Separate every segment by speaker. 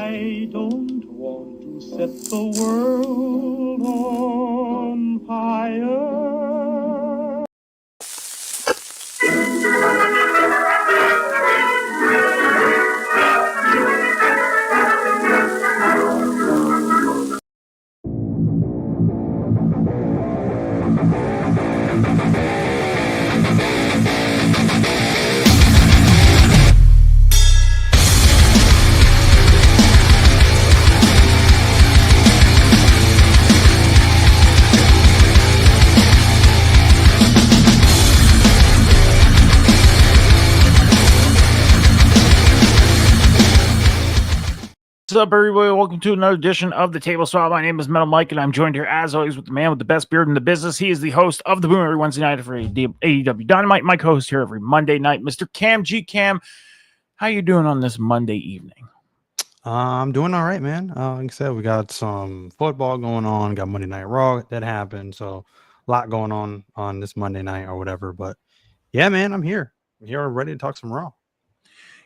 Speaker 1: I don't want to set the world on fire.
Speaker 2: What's up, everybody? Welcome to another edition of the Table Swap. My name is Metal Mike, and I'm joined here, as always, with the man with the best beard in the business. He is the host of the Boom every Wednesday night for AEW Dynamite. My co-host here every Monday night, Mr. Cam G. Cam. How you doing on this Monday evening?
Speaker 3: I'm doing all right, man. Like I said, we got some football going on. Got Monday Night Raw that happened, so a lot going on this Monday night or whatever. But yeah, man, I'm here. I'm here, ready to talk some Raw.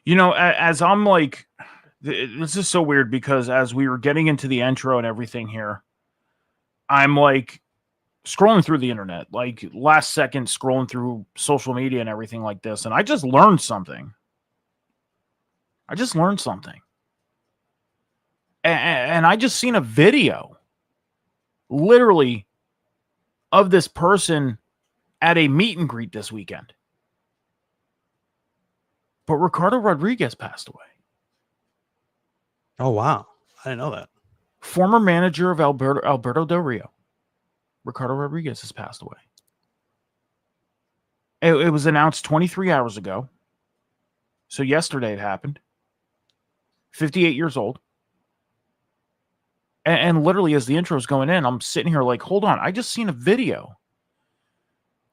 Speaker 2: You know, as I'm like, this is so weird because as we were getting into the intro and everything here, I'm like scrolling through the internet, like last second scrolling through social media and everything like this, and I just learned something. And I just seen a video, literally, of this person at a meet and greet this weekend. But Ricardo Rodriguez passed away.
Speaker 3: Oh, wow. I didn't know that.
Speaker 2: Former manager of Alberto Del Rio, Ricardo Rodriguez, has passed away. It was announced 23 hours ago. So yesterday it happened. 58 years old. And literally, as the intro is going in, I'm sitting here like, hold on. I just seen a video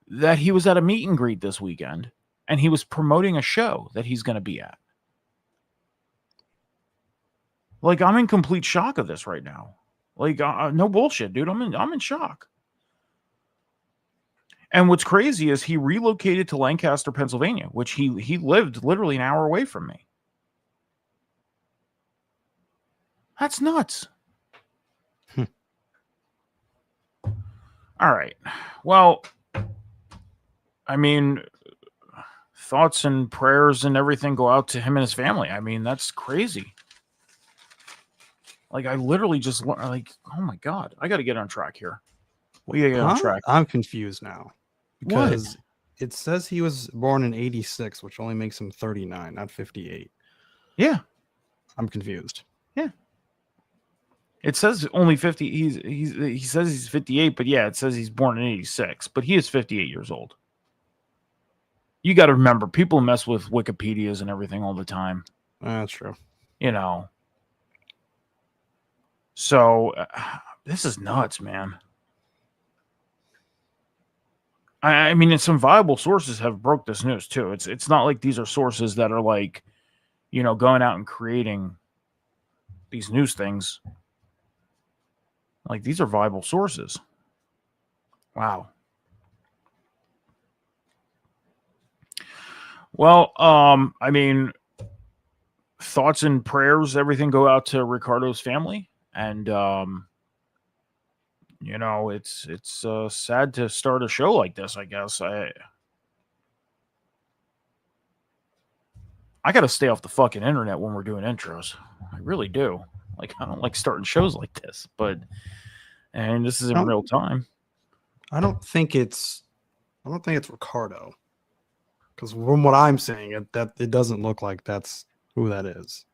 Speaker 2: that he was at a meet and greet this weekend, and he was promoting a show that he's going to be at. Like, I'm in complete shock of this right now. Like, no bullshit, dude. I'm in shock. And what's crazy is he relocated to Lancaster, Pennsylvania, which he lived literally an hour away from me. That's nuts. All right. Well, I mean, thoughts and prayers and everything go out to him and his family. I mean, that's crazy. Like, I literally just like, oh my God, I got to get on track here. We got to get on track.
Speaker 3: I'm confused now because it says he was born in 86, which only makes him 39, not 58.
Speaker 2: Yeah.
Speaker 3: I'm confused.
Speaker 2: Yeah. It says only 50. He says he's 58, but yeah, it says he's born in 86, but he is 58 years old. You got to remember, people mess with Wikipedias and everything all the time.
Speaker 3: That's true.
Speaker 2: You know. So this is nuts, man. I mean, and some viable sources have broke this news too. It's not like these are sources that are like, you know, going out and creating these news things. Like, these are viable sources. Wow. Well, I mean, thoughts and prayers, everything go out to Ricardo's family. And, you know, it's sad to start a show like this, I guess. I got to stay off the fucking internet when we're doing intros. I really do. Like, I don't like starting shows like this, and this is in real time.
Speaker 3: I don't think it's Ricardo, because from what I'm saying, it doesn't look like that's who that is.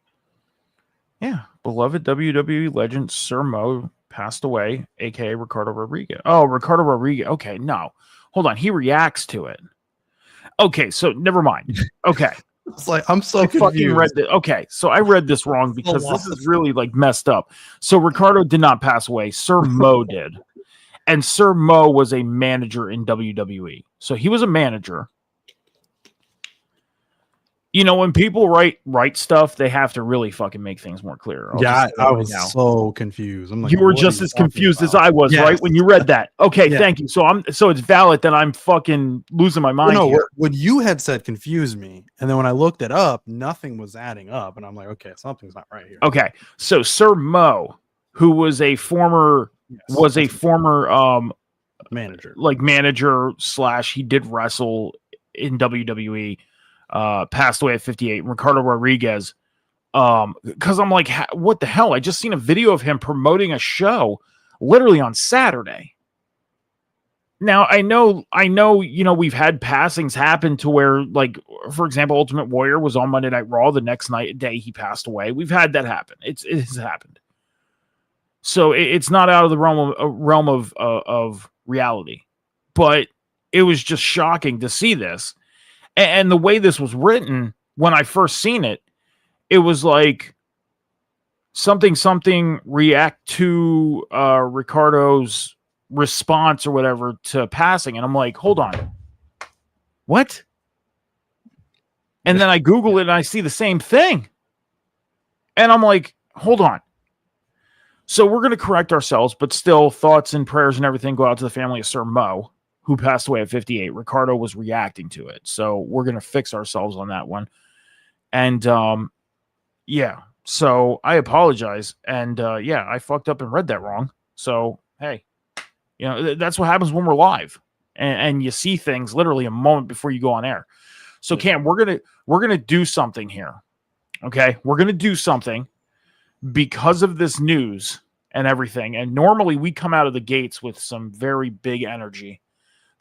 Speaker 2: Yeah, beloved WWE legend Sir Mo passed away, aka Ricardo Rodriguez. Oh, Ricardo Rodriguez. Okay, no, hold on. He reacts to it. Okay, so never mind. Okay.
Speaker 3: It's like, I'm so confused.
Speaker 2: Fucking read it. Okay, so I read this wrong because this is really like messed up. So Ricardo did not pass away. Sir Mo did. And Sir Mo was a manager in WWE. So he was a manager. when people write stuff, they have to really fucking make things more clear.
Speaker 3: I was so confused. I'm like,
Speaker 2: you were
Speaker 3: what are
Speaker 2: just
Speaker 3: you
Speaker 2: as
Speaker 3: talking
Speaker 2: confused as
Speaker 3: about?
Speaker 2: I was, right?
Speaker 3: Yes.
Speaker 2: When you read that. Okay,
Speaker 3: Yeah.
Speaker 2: thank you. So it's valid that I'm fucking losing my mind
Speaker 3: No,
Speaker 2: here.
Speaker 3: what you had said confused me, and then when I looked it up, nothing was adding up, and I'm like, okay, something's not right here.
Speaker 2: Okay, so Sir Mo, who was a former
Speaker 3: manager,
Speaker 2: like manager / he did wrestle in WWE, passed away at 58. Ricardo Rodriguez. Because I'm like, what the hell? I just seen a video of him promoting a show literally on Saturday. Now I know, we've had passings happen to where, like, for example, Ultimate Warrior was on Monday Night Raw. The next day he passed away. We've had that happen. It has happened. So it's not out of the realm of reality, but it was just shocking to see this. And the way this was written, when I first seen it, it was like something react to Ricardo's response or whatever to passing. And I'm like, hold on. What? And then I Google it and I see the same thing. And I'm like, hold on. So we're going to correct ourselves, but still thoughts and prayers and everything go out to the family of Sir Mo, who passed away at 58. Ricardo was reacting to it. So we're going to fix ourselves on that one. And yeah, so I apologize. And yeah, I fucked up and read that wrong. So, hey, that's what happens when we're live and you see things literally a moment before you go on air. So Cam, we're going to do something here. Okay. We're going to do something because of this news and everything. And normally we come out of the gates with some very big energy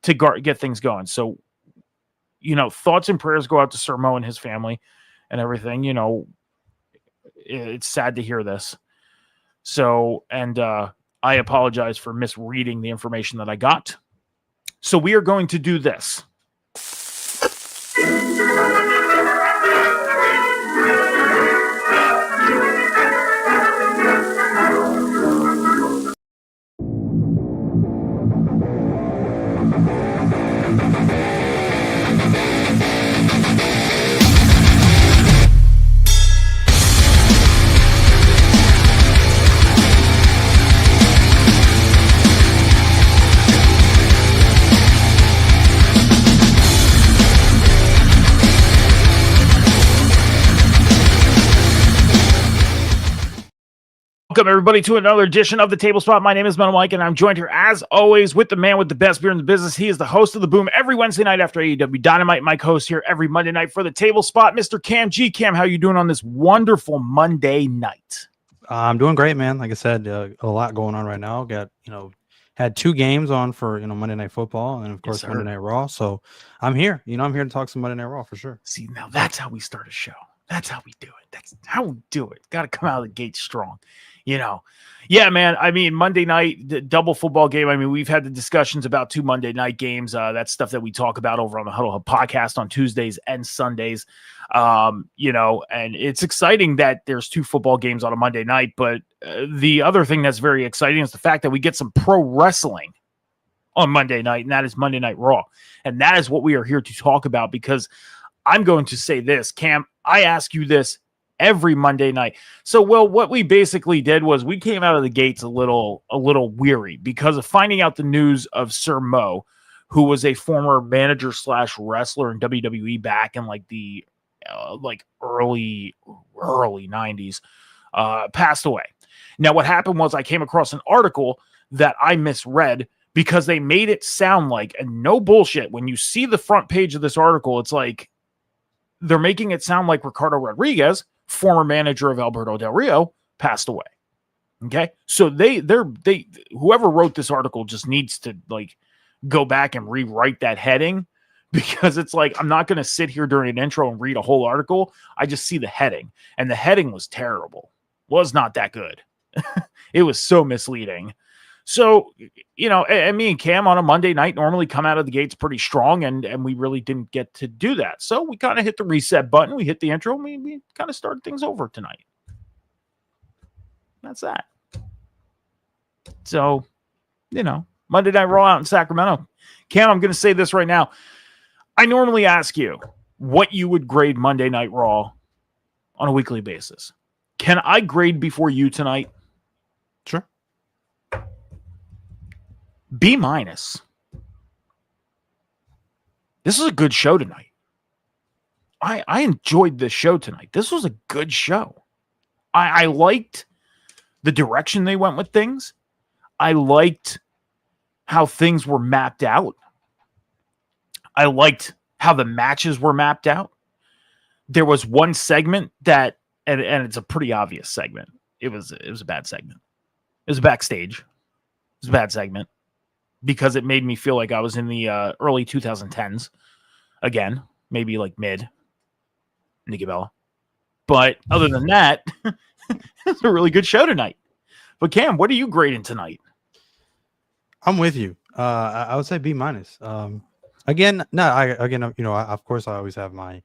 Speaker 2: to get things going. So, thoughts and prayers go out to Sir Mo and his family and everything. It's sad to hear this. So, and I apologize for misreading the information that I got. So we are going to do this. Welcome, everybody, to another edition of the Table Spot. My name is Metal Mike, and I'm joined here, as always, with the man with the best beer in the business. He is the host of The Boom every Wednesday night after AEW Dynamite. Mike host here every Monday night for the Table Spot. Mr. Cam G. Cam, how you doing on this wonderful Monday night?
Speaker 3: I'm doing great, man. Like I said, a lot going on right now. Got, had 2 games on for, Monday Night Football and, of course, Monday Night Raw. So I'm here. I'm here to talk some Monday Night Raw for sure.
Speaker 2: See, now that's how we start a show. That's how we do it. That's how we do it. Got to come out of the gate strong. Yeah, man. I mean, Monday night, the double football game. I mean, we've had the discussions about 2 Monday night games. That's stuff that we talk about over on the Huddle Hub podcast on Tuesdays and Sundays. And it's exciting that there's 2 football games on a Monday night. But the other thing that's very exciting is the fact that we get some pro wrestling on Monday night, and that is Monday Night Raw. And that is what we are here to talk about, because I'm going to say this, Cam, I ask you this every Monday night. So, what we basically did was we came out of the gates a little weary because of finding out the news of Sir Mo, who was a former manager / wrestler in WWE back in like the early 90s, passed away. Now, what happened was I came across an article that I misread because they made it sound like, and no bullshit, when you see the front page of this article, it's like they're making it sound like Ricardo Rodriguez, former manager of Alberto Del Rio, passed away. Okay. So whoever wrote this article just needs to go back and rewrite that heading, because it's like, I'm not going to sit here during an intro and read a whole article. I just see the heading, and the heading was terrible. Was not that good. It was so misleading. So, and me and Cam on a Monday night normally come out of the gates pretty strong, and we really didn't get to do that. So we kind of hit the reset button. We hit the intro. And we kind of started things over tonight. That's that. So, Monday Night Raw out in Sacramento. Cam, I'm going to say this right now. I normally ask you, what you would grade Monday Night Raw on a weekly basis. Can I grade before you tonight?
Speaker 3: Sure.
Speaker 2: B-. This was a good show tonight. I enjoyed this show tonight. This was a good show. I liked the direction they went with things. I liked how things were mapped out. I liked how the matches were mapped out. There was one segment that, and it's a pretty obvious segment. It was a bad segment. It was backstage. It was a bad segment because it made me feel like I was in the early 2010s again, maybe like mid Nikki Bella. But other than that, it's a really good show tonight. But Cam, what are you grading tonight?
Speaker 3: I'm with you. I would say B-. Again, no, of course I always have my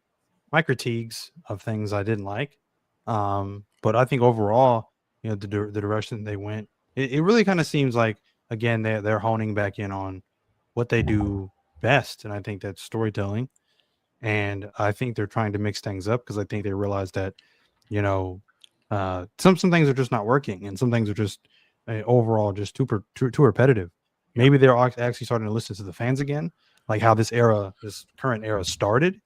Speaker 3: critiques of things I didn't like. But I think overall, the direction they went, it really kind of seems like, again, they're honing back in on what they do best. And I think that's storytelling. And I think they're trying to mix things up because I think they realize that, some things are just not working, and some things are just overall just too repetitive. Yeah. Maybe they're actually starting to listen to the fans again, like how this current era started.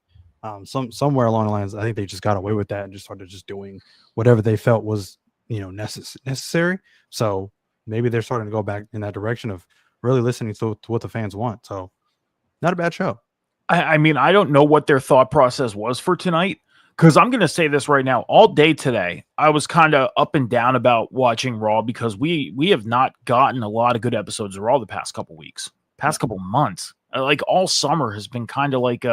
Speaker 3: Somewhere along the lines, I think they just got away with that and just started just doing whatever they felt was necessary. So maybe they're starting to go back in that direction of really listening to what the fans want. So not a bad show.
Speaker 2: I mean, I don't know what their thought process was for tonight, because I'm going to say this right now. All day today, I was kind of up and down about watching Raw because we have not gotten a lot of good episodes of Raw the past couple weeks, couple months. Like all summer has been kind of like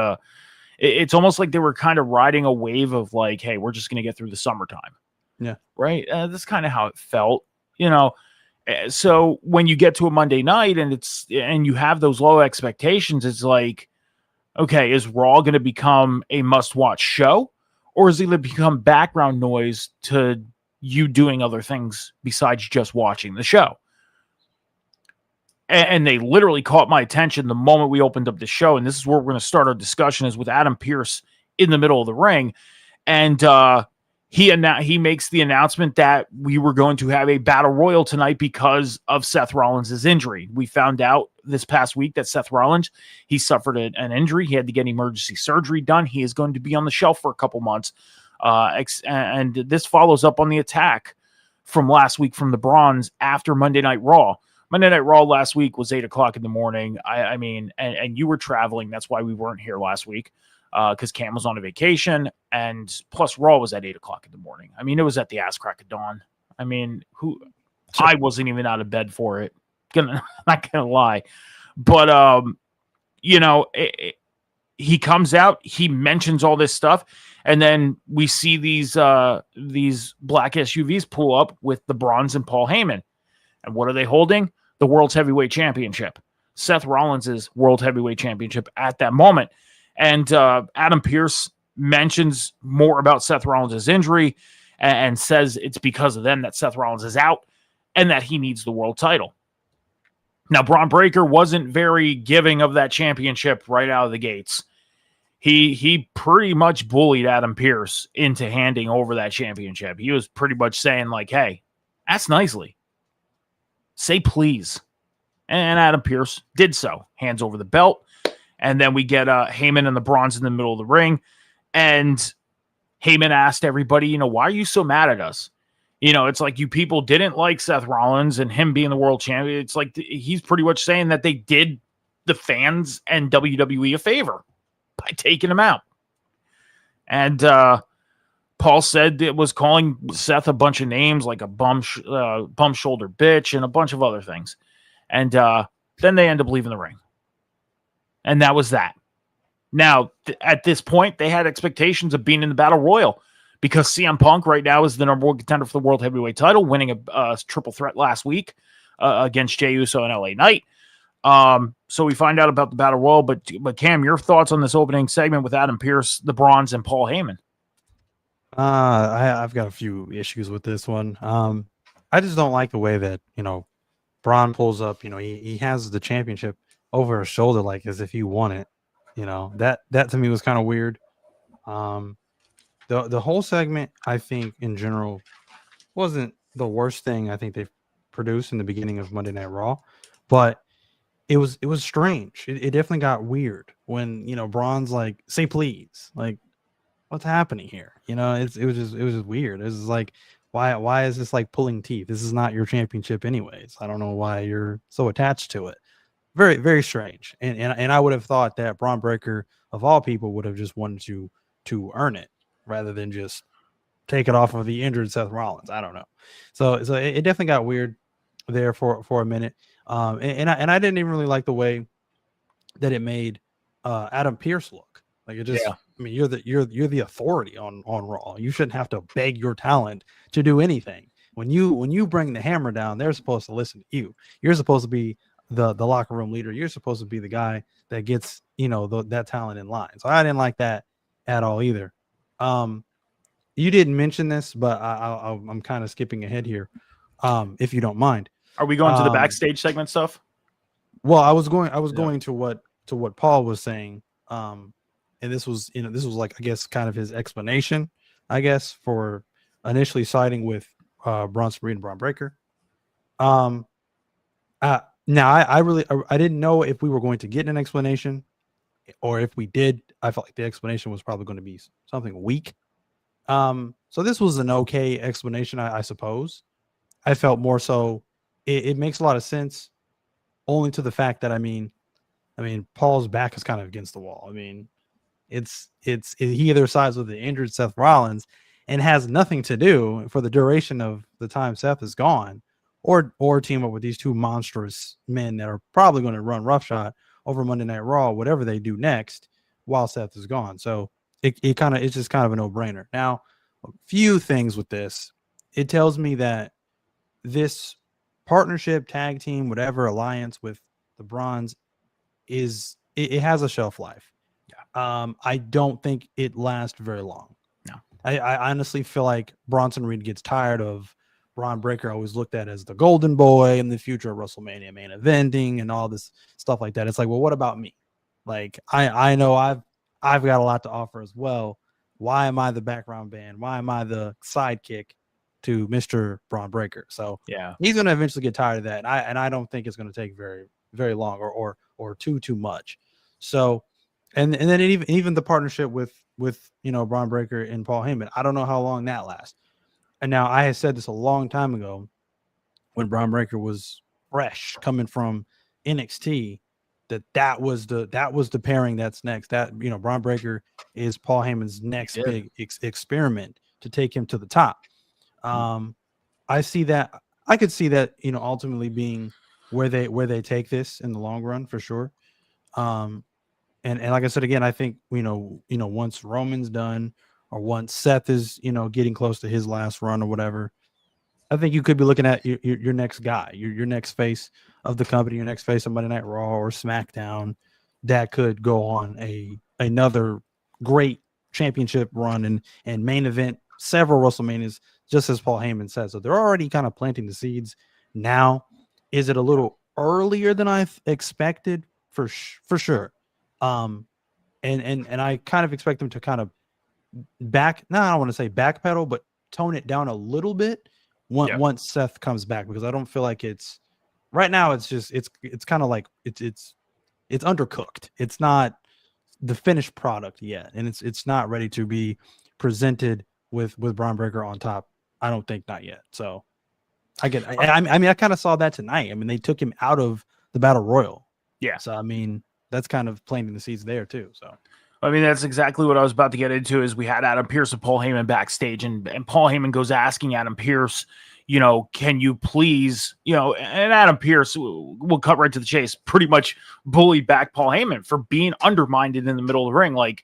Speaker 2: it's almost like they were kind of riding a wave of like, hey, we're just going to get through the summertime.
Speaker 3: Yeah.
Speaker 2: Right. That's kind of how it felt, So when you get to a Monday night and you have those low expectations, it's like, okay, is Raw going to become a must-watch show, or is it going to become background noise to you doing other things besides just watching the show? And they literally caught my attention the moment we opened up the show, and this is where we're going to start our discussion, is with Adam Pearce in the middle of the ring, and he makes the announcement that we were going to have a battle royal tonight because of Seth Rollins' injury. We found out this past week that Seth Rollins, he suffered an injury. He had to get emergency surgery done. He is going to be on the shelf for a couple months. And this follows up on the attack from last week from the Bronze after Monday Night Raw. Monday Night Raw last week was 8 o'clock in the morning. I mean, you were traveling. That's why we weren't here last week. Because Cam was on a vacation, and plus Raw was at 8 o'clock in the morning. I mean, it was at the ass crack of dawn. I mean, I wasn't even out of bed for it. Not gonna lie, but he comes out, he mentions all this stuff, and then we see these black SUVs pull up with the Bronze and Paul Heyman, and what are they holding? The World's Heavyweight Championship, Seth Rollins' World Heavyweight Championship at that moment. And Adam Pearce mentions more about Seth Rollins' injury and says it's because of them that Seth Rollins is out and that he needs the world title. Now, Braun Breaker wasn't very giving of that championship right out of the gates. He pretty much bullied Adam Pearce into handing over that championship. He was pretty much saying like, hey, ask nicely. Say please. And Adam Pearce did so. Hands over the belt. And then we get Heyman and the Bronze in the middle of the ring. And Heyman asked everybody, why are you so mad at us? It's like you people didn't like Seth Rollins and him being the world champion. It's like he's pretty much saying that they did the fans and WWE a favor by taking him out. And Paul said it was calling Seth a bunch of names like a bum shoulder bitch and a bunch of other things. And then they end up leaving the ring. And that was that. Now, at this point, they had expectations of being in the Battle Royal because CM Punk right now is the number one contender for the World Heavyweight title, winning a triple threat last week against Jey Uso and LA Knight. So we find out about the Battle Royal. But Cam, your thoughts on this opening segment with Adam Pearce, the Bronze, and Paul Heyman?
Speaker 3: I've got a few issues with this one. I just don't like the way that, Braun pulls up. He has the championship over his shoulder, like as if he won it. That to me was kind of weird. The whole segment, I think, in general, wasn't the worst thing I think they've produced in the beginning of Monday Night Raw, but it was strange. It definitely got weird when Braun's like, "Say please," like, what's happening here? It was just weird. It was like, why is this like pulling teeth? This is not your championship anyways. I don't know why you're so attached to it. Very, very strange. And I would have thought that Braun Breaker of all people would have just wanted to earn it rather than just take it off of the injured Seth Rollins. I don't know. So it definitely got weird there for a minute. And I didn't even really like the way that it made Adam Pearce look. Like it just,
Speaker 2: Yeah.
Speaker 3: I mean, you're the authority on Raw. You shouldn't have to beg your talent to do anything. When you bring the hammer down, they're supposed to listen to you. You're supposed to be the locker room leader. You're supposed to be the guy that gets that talent in line. So I didn't like that at all either. You didn't mention this, but I'm kind of skipping ahead here, if you don't mind.
Speaker 2: Are we going to the backstage segment stuff?
Speaker 3: Well, I was going to what Paul was saying, and this was like, I guess, kind of his explanation, I guess, for initially siding with Bronson Reed and Braun Breaker. Now I didn't know if we were going to get an explanation, or if we did, I felt like the explanation was probably going to be something weak. So this was an okay explanation, I suppose. I felt more so it makes a lot of sense, only to the fact that I mean Paul's back is kind of against the wall. I mean, it's he either sides with the injured Seth Rollins and has nothing to do for the duration of the time Seth is gone, or team up with these two monstrous men that are probably going to run roughshod over Monday Night Raw, whatever they do next while Seth is gone. So it's just kind of a no-brainer. Now, a few things with this. It tells me that this partnership, tag team, whatever alliance with the Bronze it has a shelf life. Yeah. I don't think it lasts very long.
Speaker 2: No.
Speaker 3: I honestly feel like Bronson Reed gets tired of Braun Breaker, always looked at as the golden boy in the future of WrestleMania main eventing and all this stuff like that. It's like, well, what about me? Like, I know I've got a lot to offer as well. Why am I the background band? Why am I the sidekick to Mr. Braun Breaker? So
Speaker 2: yeah,
Speaker 3: he's going to eventually get tired of that. And I don't think it's going to take very, very long or too much. So, and then even the partnership with Braun Breaker and Paul Heyman, I don't know how long that lasts. And now I had said this a long time ago when Braun Breaker was fresh coming from NXT, that was the pairing that's next. That Braun Breaker is Paul Heyman's next big experiment to take him to the top. I see that. I could see that ultimately being where they take this in the long run for sure. And like I said again, I think once Roman's done, or once Seth is getting close to his last run or whatever, I think you could be looking at your next guy, your next face of the company, your next face of Monday Night Raw or SmackDown that could go on another great championship run and main event several WrestleManias, just as Paul Heyman said. So they're already kind of planting the seeds now. Is it a little earlier than I expected? For sure. And I kind of expect them to kind of I don't want to say backpedal, but tone it down a little bit once Seth comes back, because I don't feel like it's right now. It's just it's kind of like it's undercooked. It's not the finished product yet, and it's not ready to be presented with Braun Breaker on top. I don't think, not yet. So I kind of saw that tonight. I mean, they took him out of the Battle Royal.
Speaker 2: Yeah.
Speaker 3: So I mean, that's kind of planting the seeds there too. So
Speaker 2: I mean, that's exactly what I was about to get into. Is we had Adam Pearce and Paul Heyman backstage, and Paul Heyman goes asking Adam Pearce, can you please, and Adam Pearce will cut right to the chase, pretty much bullied back Paul Heyman for being undermined in the middle of the ring. Like,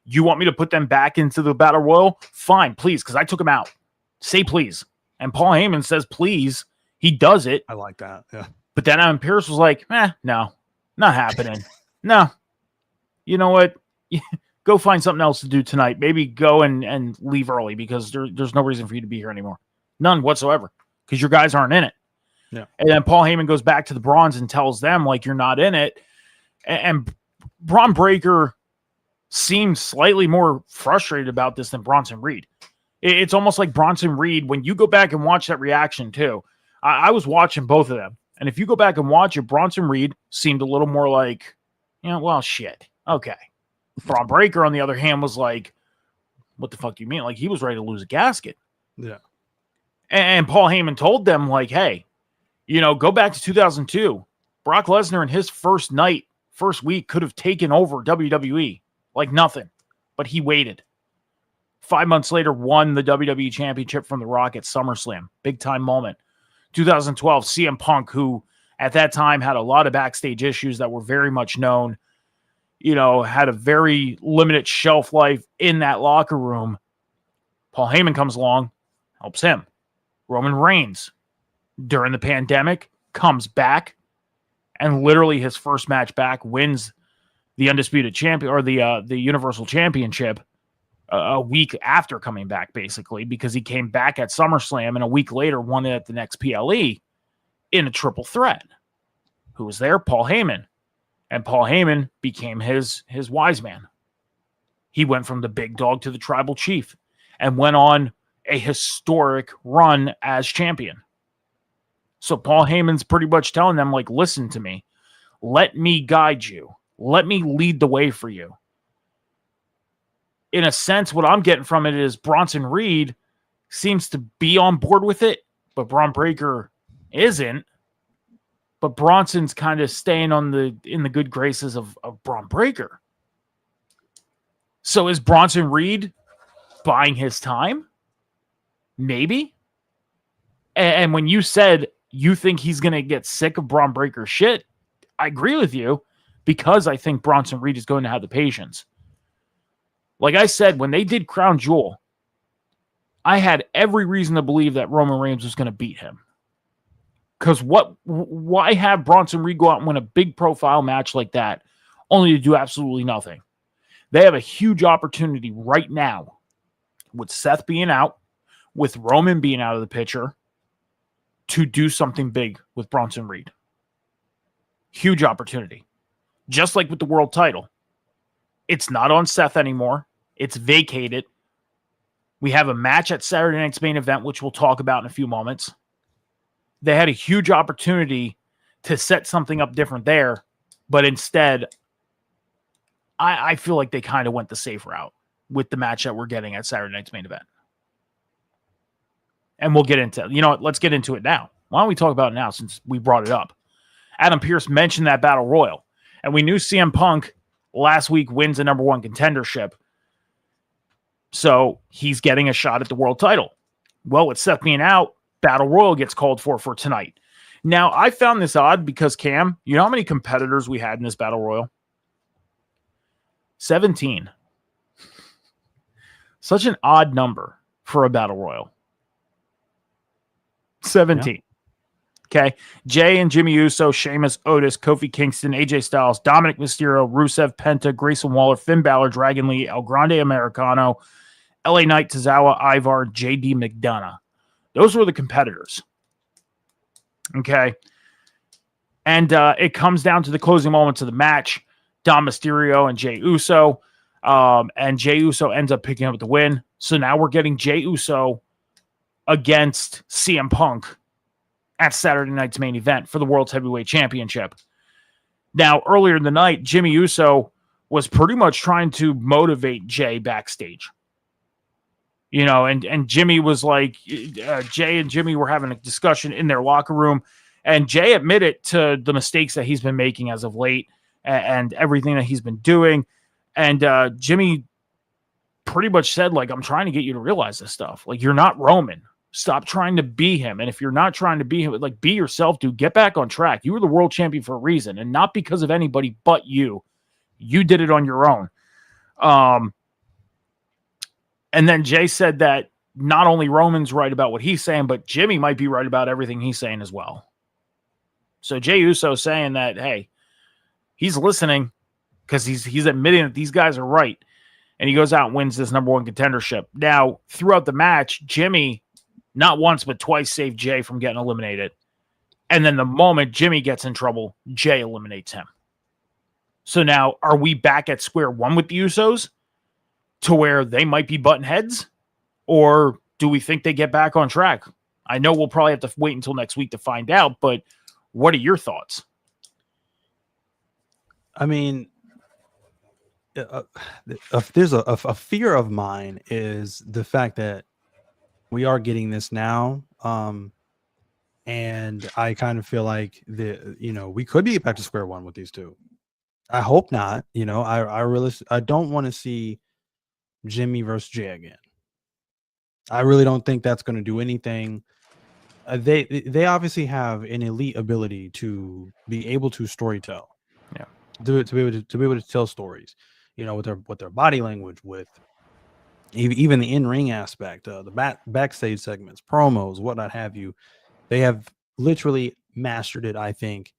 Speaker 2: you want me to put them back into the Battle Royal? Fine, please, because I took him out. Say please. And Paul Heyman says please. He does it.
Speaker 3: I like that. Yeah.
Speaker 2: But then Adam Pearce was like, no, not happening. No. You know what? Go find something else to do tonight. Maybe go and leave early, because there's no reason for you to be here anymore. None whatsoever, because your guys aren't in it.
Speaker 3: Yeah.
Speaker 2: And then Paul Heyman goes back to the Bronze and tells them, like, you're not in it. And Braun Breaker, seemed slightly more frustrated about this than Bronson Reed. It's almost like Bronson Reed, when you go back and watch that reaction too, I was watching both of them. And if you go back and watch it, Bronson Reed seemed a little more like, well, shit. Okay. Braun Breaker, on the other hand, was like, what the fuck do you mean? Like, he was ready to lose a gasket.
Speaker 3: Yeah.
Speaker 2: And Paul Heyman told them, like, hey, go back to 2002. Brock Lesnar in his first week could have taken over WWE like nothing, but he waited. 5 months later, won the WWE Championship from The Rock at SummerSlam. Big time moment. 2012, CM Punk, who at that time had a lot of backstage issues that were very much known, had a very limited shelf life in that locker room. Paul Heyman comes along, helps him. Roman Reigns, during the pandemic, comes back, and literally his first match back wins the Undisputed Champion, or the Universal Championship, a week after coming back, basically, because he came back at SummerSlam and a week later won it at the next PLE in a triple threat. Who was there? Paul Heyman. And Paul Heyman became his wise man. He went from the big dog to the tribal chief and went on a historic run as champion. So Paul Heyman's pretty much telling them, like, listen to me. Let me guide you. Let me lead the way for you. In a sense, what I'm getting from it is Bronson Reed seems to be on board with it, but Braun Breaker isn't. But Bronson's kind of staying in the good graces of Braun Breaker. So is Bronson Reed buying his time? Maybe. And when you said you think he's going to get sick of Braun Breaker's shit, I agree with you, because I think Bronson Reed is going to have the patience. Like I said, when they did Crown Jewel, I had every reason to believe that Roman Reigns was going to beat him. Because why have Bronson Reed go out and win a big profile match like that only to do absolutely nothing? They have a huge opportunity right now with Seth being out, with Roman being out of the picture, to do something big with Bronson Reed. Huge opportunity. Just like with the world title. It's not on Seth anymore. It's vacated. We have a match at Saturday night's main event, which we'll talk about in a few moments. They had a huge opportunity to set something up different there, but instead, I feel like they kind of went the safe route with the match that we're getting at Saturday night's main event. And we'll get into, let's get into it now. Why don't we talk about it now since we brought it up? Adam Pearce mentioned that Battle Royal, and we knew CM Punk last week wins the number one contendership. So he's getting a shot at the world title. Well, with Seth being out, Battle Royal gets called for tonight. Now, I found this odd because, Cam, you know how many competitors we had in this Battle Royal? 17. Such an odd number for a Battle Royal. 17. Yeah. Okay. Jay and Jimmy Uso, Sheamus, Otis, Kofi Kingston, AJ Styles, Dominic Mysterio, Rusev, Penta, Grayson Waller, Finn Balor, Dragon Lee, El Grande Americano, LA Knight, Tozawa, Ivar, JD McDonough. Those were the competitors. Okay. And it comes down to the closing moments of the match. Dom Mysterio and Jey Uso. And Jey Uso ends up picking up the win. So now we're getting Jey Uso against CM Punk at Saturday night's main event for the World's Heavyweight Championship. Now, earlier in the night, Jimmy Uso was pretty much trying to motivate Jey backstage. And Jimmy was like, Jay and Jimmy were having a discussion in their locker room, and Jay admitted to the mistakes that he's been making as of late and everything that he's been doing. And Jimmy pretty much said, like, I'm trying to get you to realize this stuff. Like, you're not Roman. Stop trying to be him. And if you're not trying to be him, like, be yourself, dude. Get back on track. You were the world champion for a reason, and not because of anybody but you. You did it on your own. And then Jay said that not only Roman's right about what he's saying, but Jimmy might be right about everything he's saying as well. So Jey Uso saying that, hey, he's listening because he's admitting that these guys are right. And he goes out and wins this number one contendership. Now, throughout the match, Jimmy, not once but twice, saved Jay from getting eliminated. And then the moment Jimmy gets in trouble, Jay eliminates him. So now, are we back at square one with the Usos to where they might be button heads? Or do we think they get back on track? I know we'll probably have to wait until next week to find out, but what are your thoughts?
Speaker 3: I mean, if there's a fear of mine is the fact that we are getting this now. And I kind of feel like we could be back to square one with these two. I hope not. I don't want to see Jimmy versus Jay again. I really don't think that's going to do anything. They obviously have an elite ability to be able to storytell.
Speaker 2: Yeah.
Speaker 3: To be able to tell stories, with their body language, with even the in-ring aspect, the backstage segments, promos, whatnot have you. They have literally mastered it, I think,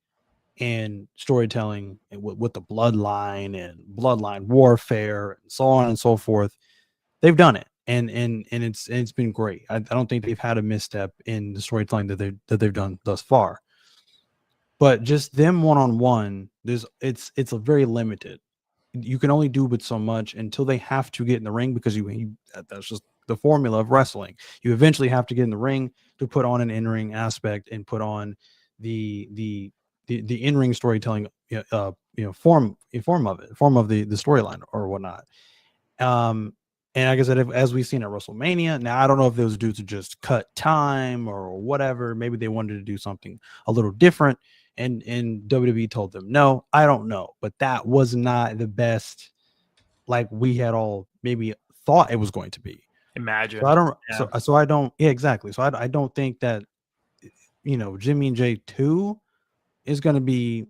Speaker 3: in storytelling with the bloodline and bloodline warfare and so on and so forth. They've done it, and it's been great. I don't think they've had a misstep in the storytelling that they've done thus far. But just them one-on-one, it's a very limited. You can only do but so much until they have to get in the ring, because that's just the formula of wrestling. You eventually have to get in the ring to put on an in-ring aspect and put on the in-ring storytelling form of the storyline or whatnot. And like I said, as we've seen at WrestleMania, now I don't know if those dudes would just cut time or whatever. Maybe they wanted to do something a little different, and WWE told them no. I don't know, but that was not the best, like we had all maybe thought it was going to be.
Speaker 2: Imagine.
Speaker 3: So I don't.
Speaker 2: Yeah.
Speaker 3: So I don't. Yeah, exactly. So I don't think that Jimmy and Jay 2 is going to be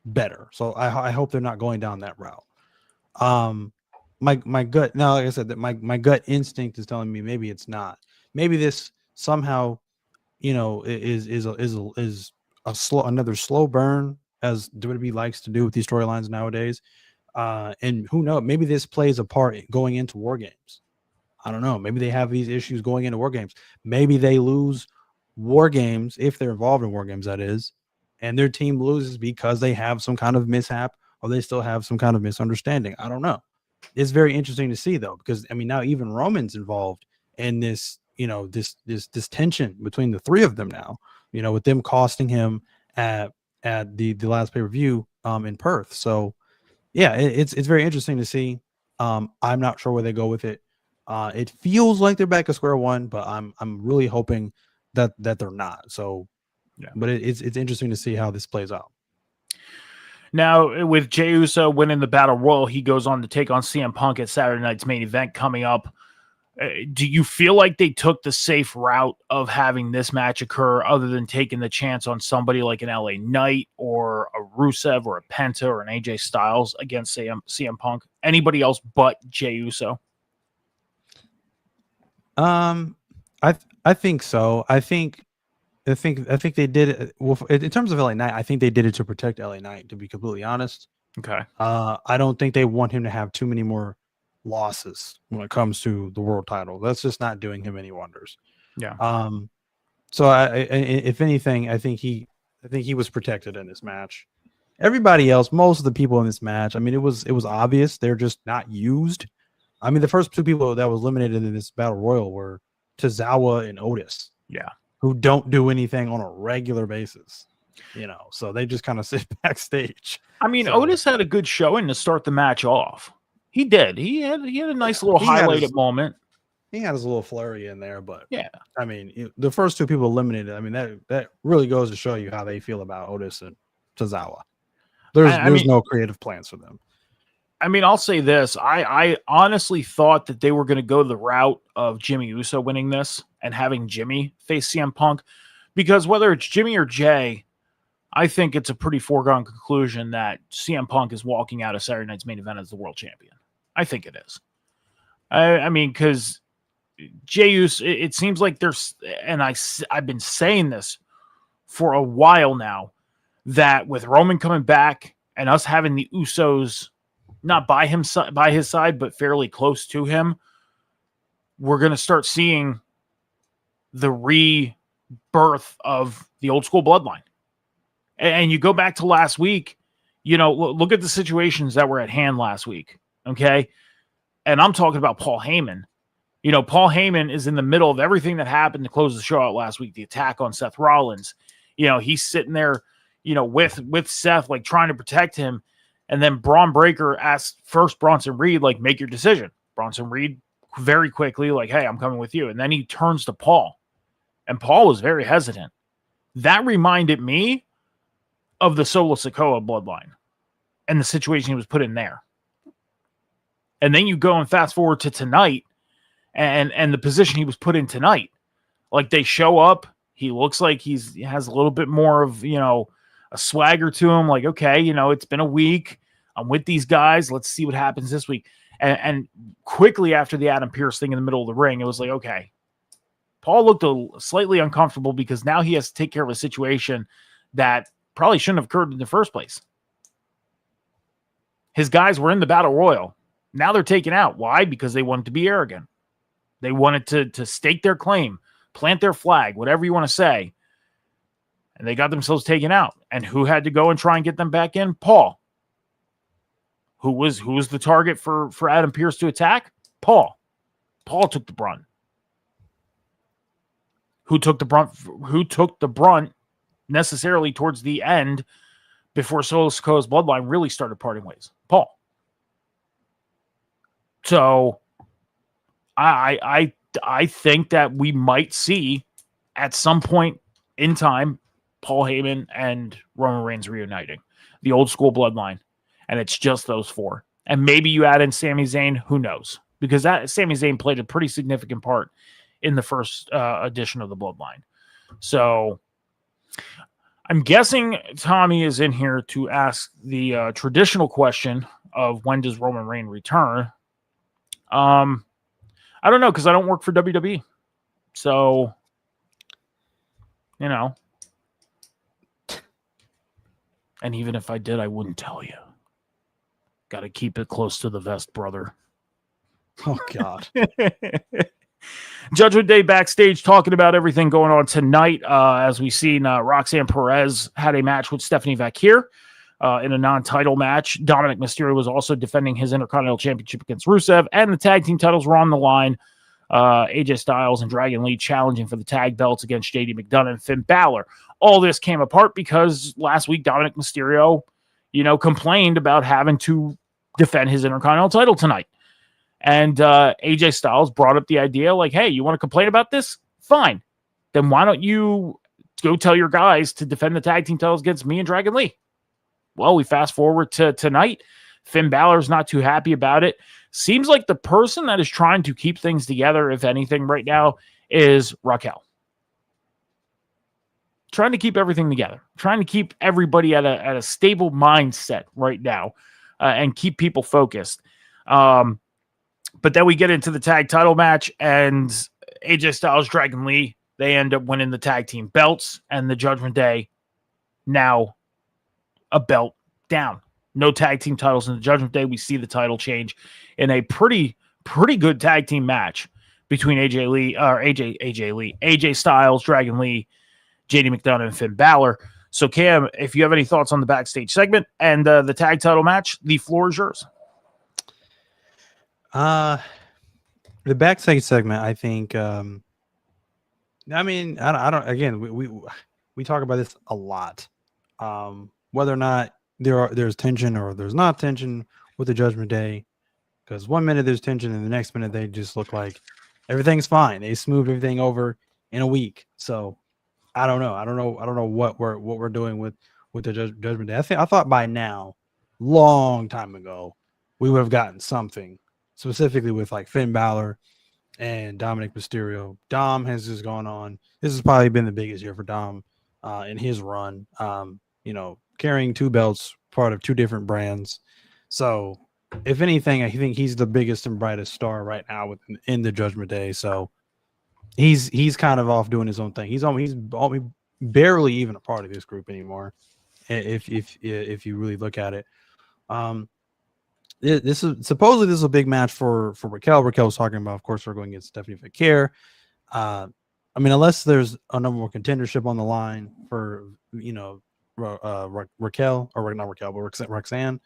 Speaker 3: better. So I hope they're not going down that route. My gut now, like I said, that my gut instinct is telling me maybe it's not. Maybe this somehow, is another slow burn, as WWE likes to do with these storylines nowadays. And who knows? Maybe this plays a part going into War Games. I don't know. Maybe they have these issues going into War Games. Maybe they lose War Games, if they're involved in War Games, that is, and their team loses because they have some kind of mishap, or they still have some kind of misunderstanding. I don't know. It's very interesting to see, though, because I mean, now even Roman's involved in this, this tension between the three of them now, with them costing him at the last pay-per-view in Perth. So yeah, it's very interesting to see. I'm not sure where they go with it. It feels like they're back at square one, but I'm really hoping that they're not. So yeah, but it's interesting to see how this plays out.
Speaker 2: Now, with Jey Uso winning the Battle Royal, he goes on to take on CM Punk at Saturday night's main event coming up. Do you feel like they took the safe route of having this match occur, other than taking the chance on somebody like an LA Knight or a Rusev or a Penta or an AJ Styles against CM Punk? Anybody else but Jey Uso?
Speaker 3: I think so. I think they did it. Well, in terms of LA Knight, I think they did it to protect LA Knight, to be completely honest.
Speaker 2: Okay.
Speaker 3: I don't think they want him to have too many more losses when it comes to the world title. That's just not doing him any wonders.
Speaker 2: Yeah.
Speaker 3: So if anything, I think he was protected in this match. Everybody else, most of the people in this match, I mean, it was obvious they're just not used. I mean, the first two people that was eliminated in this battle royal were Tozawa and Otis.
Speaker 2: Yeah.
Speaker 3: Who don't do anything on a regular basis, so they just kind of sit backstage.
Speaker 2: I mean, Otis had a good showing to start the match off. He did. He had a nice little highlighted moment.
Speaker 3: He had his little flurry in there, but
Speaker 2: yeah,
Speaker 3: I mean, the first two people eliminated. I mean, that really goes to show you how they feel about Otis and Tozawa. There's no creative plans for them.
Speaker 2: I mean, I'll say this. I honestly thought that they were going to go the route of Jimmy Uso winning this and having Jimmy face CM Punk, because whether it's Jimmy or Jay, I think it's a pretty foregone conclusion that CM Punk is walking out of Saturday night's main event as the world champion. I think it is. I mean, because Jey Uso, it seems like there's, and I've been saying this for a while now, that with Roman coming back and us having the Usos not by his side, but fairly close to him, we're going to start seeing the rebirth of the old school bloodline. And you go back to last week, Look at the situations that were at hand last week. Okay. And I'm talking about Paul Heyman. Paul Heyman is in the middle of everything that happened to close the show out last week, the attack on Seth Rollins. He's sitting there, with Seth, like trying to protect him. And then Braun Breaker asked first Bronson Reed, like, make your decision. Bronson Reed very quickly, like, hey, I'm coming with you. And then he turns to Paul. And Paul was very hesitant. That reminded me of the Solo Sikoa bloodline and the situation he was put in there. And then you go and fast forward to tonight and the position he was put in tonight. Like, they show up. He looks like he has a little bit more of, a swagger to him. Like, okay, it's been a week. I'm with these guys. Let's see what happens this week. And quickly after the Adam Pearce thing in the middle of the ring, it was like, okay, Paul looked slightly uncomfortable because now he has to take care of a situation that probably shouldn't have occurred in the first place. His guys were in the Battle Royal. Now they're taken out. Why? Because they wanted to be arrogant. They wanted to stake their claim, plant their flag, whatever you want to say. And they got themselves taken out. And who had to go and try and get them back in? Paul. Who was the target for Adam Pearce to attack? Paul. Paul took the brunt. Who took the brunt necessarily towards the end before Solo Sikoa's bloodline really started parting ways? Paul. So I think that we might see at some point in time Paul Heyman and Roman Reigns reuniting, the old school bloodline, and it's just those four. And maybe you add in Sami Zayn, who knows? Because Sami Zayn played a pretty significant part in the first edition of the bloodline. So I'm guessing Tommy is in here to ask the traditional question of when does Roman Reigns return? I don't know, because I don't work for WWE. So, and even if I did, I wouldn't tell you. Got to keep it close to the vest, brother.
Speaker 3: Oh, God.
Speaker 2: Judgment Day backstage talking about everything going on tonight. As we've seen, Roxanne Perez had a match with Stephanie Vakir in a non-title match. Dominic Mysterio was also defending his Intercontinental Championship against Rusev, and the tag team titles were on the line. AJ Styles and Dragon Lee challenging for the tag belts against JD McDonough and Finn Balor. All this came apart because last week Dominic Mysterio, complained about having to defend his Intercontinental title tonight. And AJ Styles brought up the idea like, hey, you want to complain about this? Fine. Then why don't you go tell your guys to defend the tag team titles against me and Dragon Lee? Well, we fast forward to tonight. Finn Balor's not too happy about it. Seems like the person that is trying to keep things together, if anything, right now is Raquel. Trying to keep everything together. Trying to keep everybody at a stable mindset right now and keep people focused. But then we get into the tag title match, and AJ Styles, Dragon Lee, they end up winning the tag team belts, and the Judgment Day now a belt down. No tag team titles in the Judgment Day. We see the title change in a pretty good tag team match between AJ Styles, Dragon Lee, JD McDonough, and Finn Balor. So, Cam, if you have any thoughts on the backstage segment and the tag title match, the floor is yours.
Speaker 3: The backstage segment, I think. I mean, I don't. Again, we talk about this a lot. Whether or not there's tension or there's not tension with the Judgment Day, because 1 minute there's tension and the next minute they just look like everything's fine. They smoothed everything over in a week. So I don't know what we're doing with the Judgment Day. I thought by now, long time ago, we would have gotten something specifically with like Finn Balor and Dominic Mysterio. Dom has just gone on. This has probably been the biggest year for Dom in his run. Carrying two belts, part of two different brands. So, if anything, I think he's the biggest and brightest star right now in the Judgment Day. So, he's kind of off doing his own thing. He's barely even a part of this group anymore. If you really look at it, this is a big match for Raquel. Raquel was talking about, of course, we're going against Stephanie Vakir. I mean, unless there's a number more contendership on the line for Raquel, or not Raquel, but Roxanne.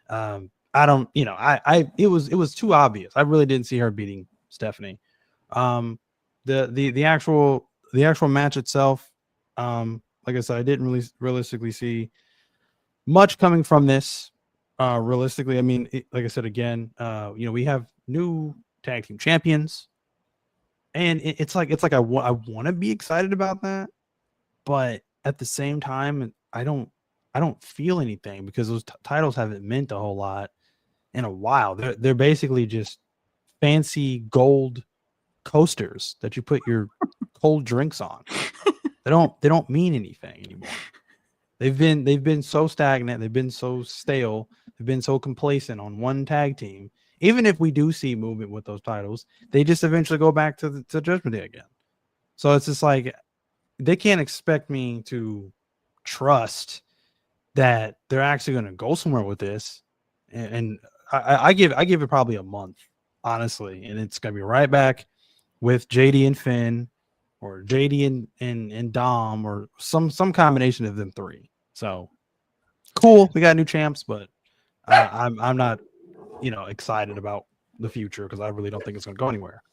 Speaker 3: I don't, it was too obvious. I really didn't see her beating Stephanie. The actual match itself, like I said, I didn't really realistically see much coming from this. Realistically, I mean, like I said again, we have new tag team champions, and it's like I want to be excited about that, but at the same time, I don't feel anything because those titles haven't meant a whole lot in a while. They're basically just fancy gold coasters that you put your cold drinks on. They don't mean anything anymore. They've been so stagnant. They've been so stale. They've been so complacent on one tag team. Even if we do see movement with those titles, they just eventually go back to Judgment Day again. So it's just like they can't expect me to trust that they're actually going to go somewhere with this. And I give it probably a month, honestly, and it's going to be right back with JD and Finn, or JD and Dom, or some combination of them three. So cool, we got new champs, but I'm not, excited about the future because I really don't think it's going to go anywhere.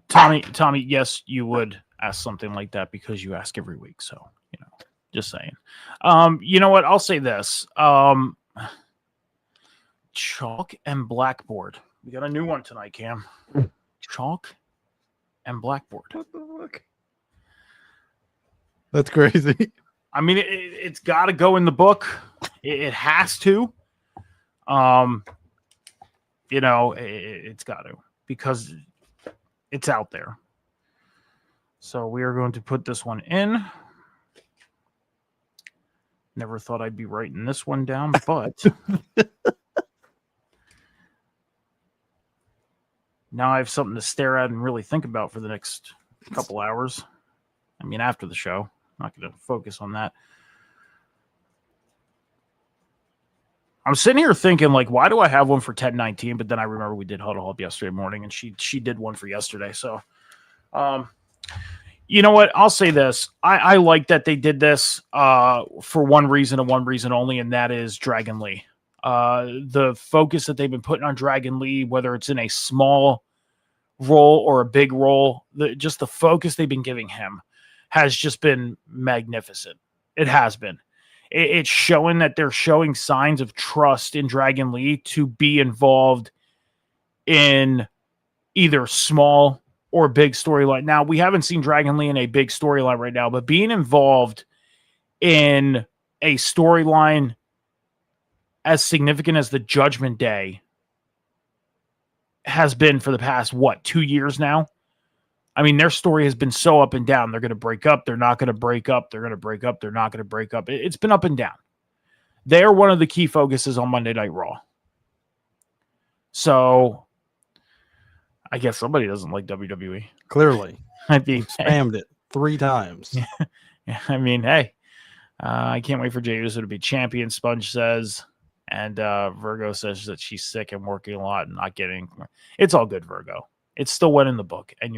Speaker 2: Tommy, yes, you would ask something like that because you ask every week. So, just saying. You know what? I'll say this. Chalk and Blackboard. We got a new one tonight, Cam. Chalk and Blackboard.
Speaker 3: What the fuck? That's crazy.
Speaker 2: I mean, it's got to go in the book. It has to. It's got to, because it's out there. So we are going to put this one in. Never thought I'd be writing this one down, but now I have something to stare at and really think about for the next couple hours. I mean, after the show. I'm not going to focus on that. I'm sitting here thinking, like, why do I have one for 10/19? But then I remember we did Huddle Up yesterday morning, and she did one for yesterday. So, you know what? I'll say this. I like that they did this for one reason and one reason only, and that is Dragon Lee. The focus that they've been putting on Dragon Lee, whether it's in a small role or a big role, just the focus they've been giving him has just been magnificent. It has been. It's showing that they're showing signs of trust in Dragon Lee to be involved in either small or big storyline. Now, we haven't seen Dragon Lee in a big storyline right now, but being involved in a storyline as significant as the Judgment Day has been for the past, 2 years now? I mean, their story has been so up and down. They're going to break up. They're not going to break up. They're going to break up. They're not going to break up. It's been up and down. They are one of the key focuses on Monday Night Raw. So I guess somebody doesn't like WWE.
Speaker 3: Clearly.
Speaker 2: I'd be
Speaker 3: spammed it 3 times.
Speaker 2: Yeah, I mean, hey, I can't wait for Jey Uso to be champion, Sponge says. And Virgo says that she's sick and working a lot and not getting. It's all good, Virgo. It's still went in the book, and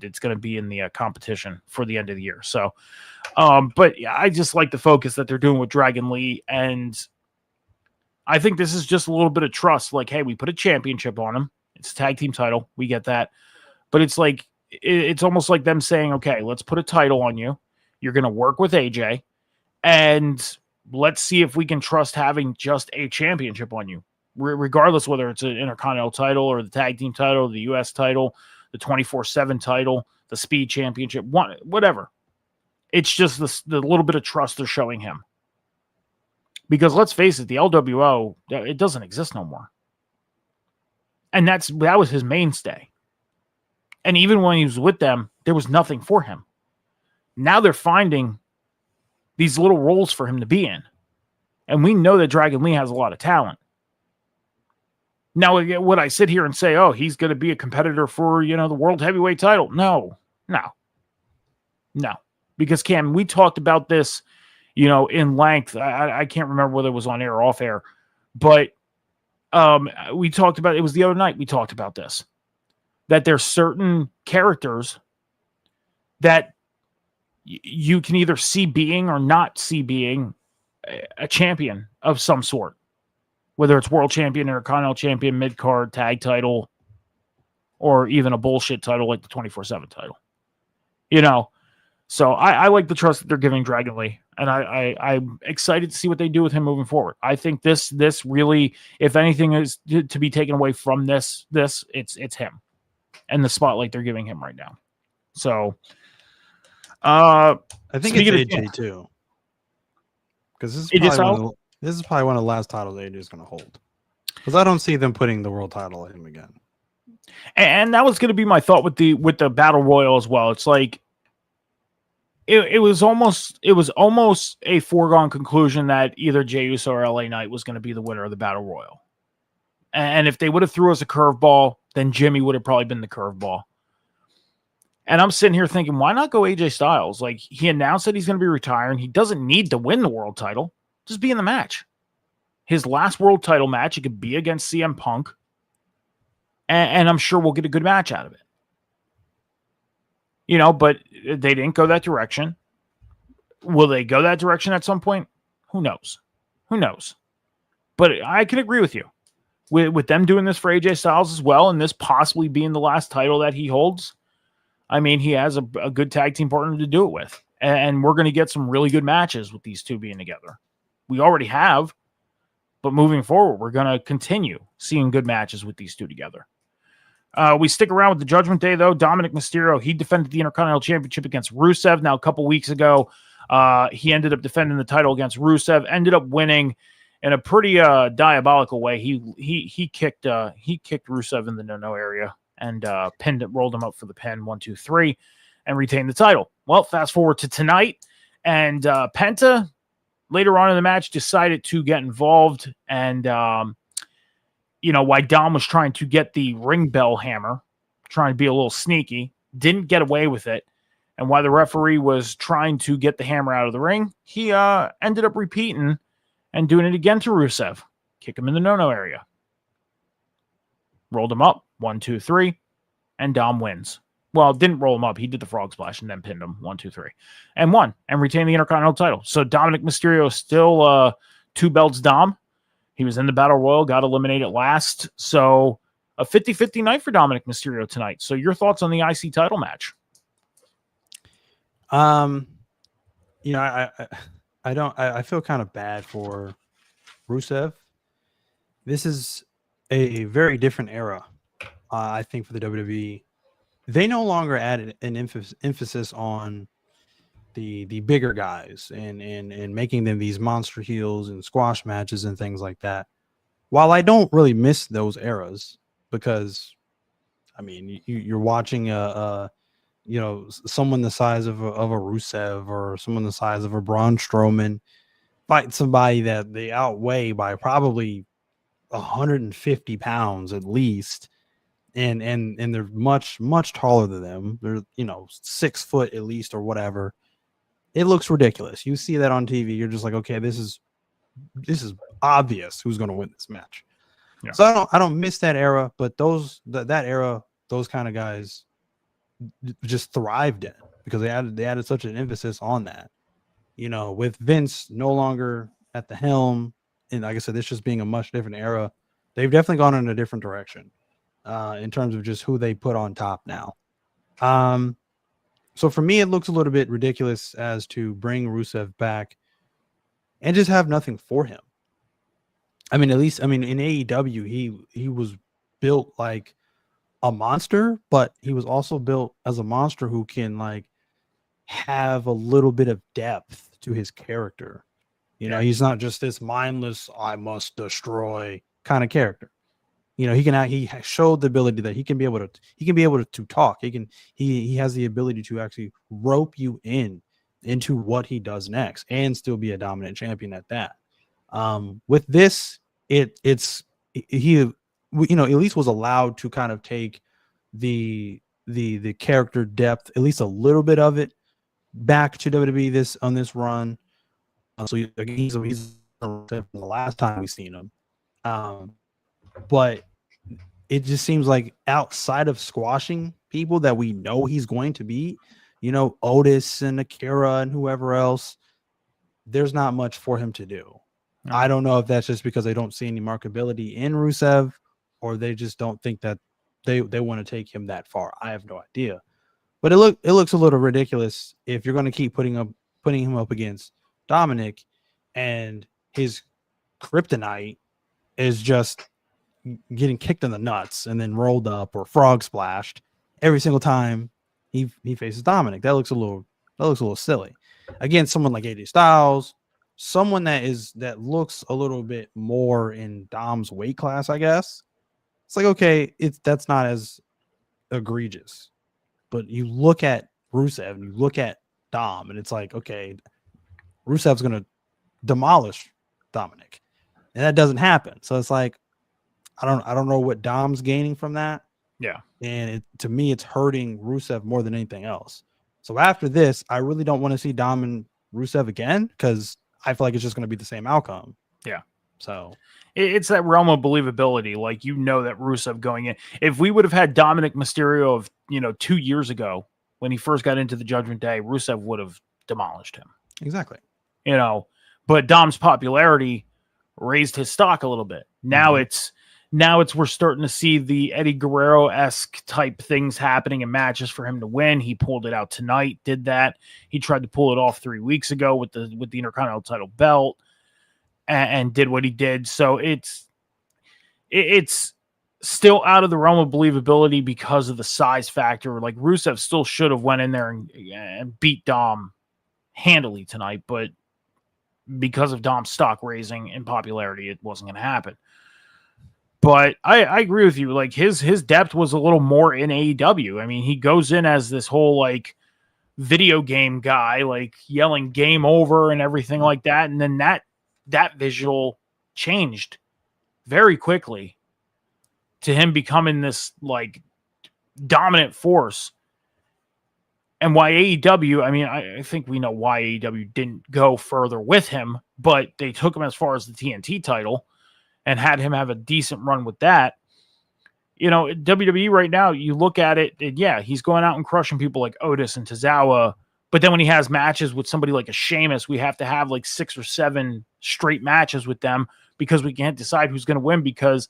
Speaker 2: it's going to be in the competition for the end of the year. So, but yeah, I just like the focus that they're doing with Dragon Lee, and I think this is just a little bit of trust. Like, hey, we put a championship on him. It's a tag team title. We get that, but it's like it's almost like them saying, okay, let's put a title on you. You're going to work with AJ, and let's see if we can trust having just a championship on you. Regardless whether it's an Intercontinental title or the tag team title, the U.S. title, the 24/7 title, the Speed Championship, whatever. It's just the little bit of trust they're showing him. Because let's face it, the LWO, it doesn't exist no more. And that was his mainstay. And even when he was with them, there was nothing for him. Now they're finding these little roles for him to be in. And we know that Dragon Lee has a lot of talent. Now, would I sit here and say, oh, he's going to be a competitor for, the world heavyweight title? No. Because, Cam, we talked about this, in length. I can't remember whether it was on air or off air, but we talked about, it was the other night we talked about this, that there's certain characters that you can either see being or not see being a champion of some sort, whether it's world champion, intercontinental champion, mid-card, tag title, or even a bullshit title like the 24/7 title. So I like the trust that they're giving Dragon Lee, and I'm excited to see what they do with him moving forward. I think this really, if anything is to be taken away from this it's him and the spotlight they're giving him right now. So
Speaker 3: I think it's AJ too, because this is probably one of the last titles AJ is going to hold, because I don't see them putting the world title on him again.
Speaker 2: And that was going to be my thought with the battle royal as well. It's like it was almost a foregone conclusion that either Jey Uso or LA Knight was going to be the winner of the battle royal. And if they would have threw us a curveball, then Jimmy would have probably been the curveball. And I'm sitting here thinking, why not go AJ Styles? Like, he announced that he's going to be retiring. He doesn't need to win the world title. Just be in the match. His last world title match, it could be against CM Punk. And I'm sure we'll get a good match out of it. But they didn't go that direction. Will they go that direction at some point? Who knows? But I can agree with you. With them doing this for AJ Styles as well, and this possibly being the last title that he holds, I mean, he has a good tag team partner to do it with. And we're going to get some really good matches with these two being together. We already have, but moving forward, we're going to continue seeing good matches with these two together. We stick around with the Judgment Day, though. Dominic Mysterio, he defended the Intercontinental Championship against Rusev. Now, a couple weeks ago, he ended up defending the title against Rusev, ended up winning in a pretty diabolical way. He kicked Rusev in the no area and rolled him up for the pin, 1, 2, 3, and retained the title. Well, fast forward to tonight, and Penta later on in the match decided to get involved, and while Dom was trying to get the ring bell hammer, trying to be a little sneaky, didn't get away with it. And while the referee was trying to get the hammer out of the ring, he ended up repeating and doing it again to Rusev. Kick him in the no-no area. Rolled him up, 1, 2, 3, and Dom wins. Well, didn't roll him up. He did the frog splash and then pinned him, 1, 2, 3, and won and retained the Intercontinental title. So Dominic Mysterio is still 2 belts Dom. He was in the Battle Royal, got eliminated last. So a 50-50 night for Dominic Mysterio tonight. So your thoughts on the IC title match?
Speaker 3: I feel kind of bad for Rusev. This is a very different era, I think, for the WWE. They no longer added an emphasis on the bigger guys and making them these monster heels and squash matches and things like that. While I don't really miss those eras, because I mean, you're watching someone the size of a Rusev or someone the size of a Braun Strowman fight somebody that they outweigh by probably 150 pounds at least, and they're much taller than them. They're 6 foot at least or whatever. It looks ridiculous. You see that on TV, you're just like, okay, this is obvious who's going to win this match. Yeah. So I don't miss that era, but that era, those kind of guys just thrived in because they added such an emphasis on that. With Vince no longer at the helm, and like I said, this just being a much different era, they've definitely gone in a different direction in terms of just who they put on top now. So for me, it looks a little bit ridiculous as to bring Rusev back and just have nothing for him. I mean, in AEW, he was built like a monster, but he was also built as a monster who can like have a little bit of depth to his character. He's not just this mindless, I must destroy kind of character. He showed the ability that he can be able to talk. He has the ability to actually rope you into what he does next and still be a dominant champion at that. With this, he at least was allowed to kind of take the character depth, at least a little bit of it, back to WWE on this run. So he's the last time we've seen him. But it just seems like outside of squashing people that we know he's going to be, Otis and Akira and whoever else, there's not much for him to do.
Speaker 2: No.
Speaker 3: I don't know if that's just because they don't see any marketability in Rusev, or they just don't think that they want to take him that far. I have no idea. But it looks a little ridiculous if you're going to keep putting him up against Dominic, and his kryptonite is just getting kicked in the nuts and then rolled up or frog splashed every single time he faces Dominic. That looks a little silly. Against someone like AJ Styles, someone that looks a little bit more in Dom's weight class, I guess. It's like, okay, that's not as egregious. But you look at Rusev and you look at Dom, and it's like, okay, Rusev's gonna demolish Dominic, and that doesn't happen. So it's like, I don't know what Dom's gaining from that.
Speaker 2: Yeah,
Speaker 3: and to me, it's hurting Rusev more than anything else. So after this, I really don't want to see Dom and Rusev again, because I feel like it's just going to be the same outcome.
Speaker 2: Yeah.
Speaker 3: So
Speaker 2: it's that realm of believability. Like, that Rusev going in. If we would have had Dominic Mysterio of 2 years ago when he first got into the Judgment Day, Rusev would have demolished him.
Speaker 3: Exactly.
Speaker 2: But Dom's popularity raised his stock a little bit. Now it's we're starting to see the Eddie Guerrero-esque type things happening in matches for him to win. He pulled it out tonight, did that. He tried to pull it off 3 weeks ago with the Intercontinental title belt and did what he did. So it's still out of the realm of believability because of the size factor. Like, Rusev still should have went in there and beat Dom handily tonight, but because of Dom's stock raising in popularity, it wasn't going to happen. But I agree with you. Like, his depth was a little more in AEW. I mean, he goes in as this whole like video game guy, like yelling game over and everything like that. And then that visual changed very quickly to him becoming this like dominant force. And why AEW, I mean, I think we know why AEW didn't go further with him, but they took him as far as the TNT title and had him have a decent run with that. WWE right now, you look at it, and yeah, he's going out and crushing people like Otis and Tozawa. But then when he has matches with somebody like a Sheamus, we have to have like 6 or 7 straight matches with them because we can't decide who's going to win, because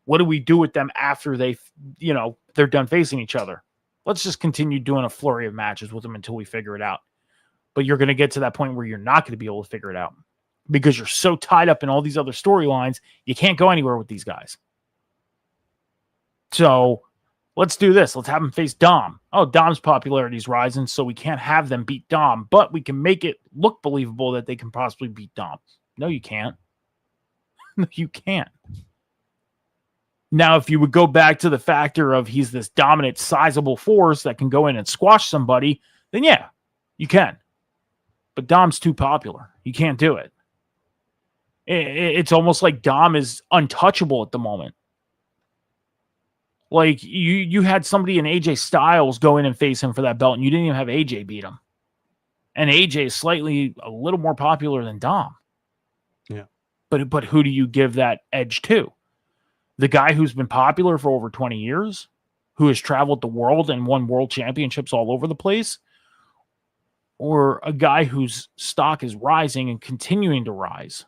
Speaker 2: what do we do with them after they're done facing each other? Let's just continue doing a flurry of matches with them until we figure it out. But you're going to get to that point where you're not going to be able to figure it out because you're so tied up in all these other storylines, you can't go anywhere with these guys. So let's do this. Let's have them face Dom. Oh, Dom's popularity is rising, so we can't have them beat Dom, but we can make it look believable that they can possibly beat Dom. No, you can't. No, you can't. Now, if you would go back to the factor of he's this dominant, sizable force that can go in and squash somebody, then yeah, you can. But Dom's too popular. You can't do it. It's almost like Dom is untouchable at the moment. Like, you had somebody in AJ Styles go in and face him for that belt, and you didn't even have AJ beat him. And AJ is a little more popular than Dom.
Speaker 3: Yeah.
Speaker 2: But who do you give that edge to? The guy who's been popular for over 20 years, who has traveled the world and won world championships all over the place, or a guy whose stock is rising and continuing to rise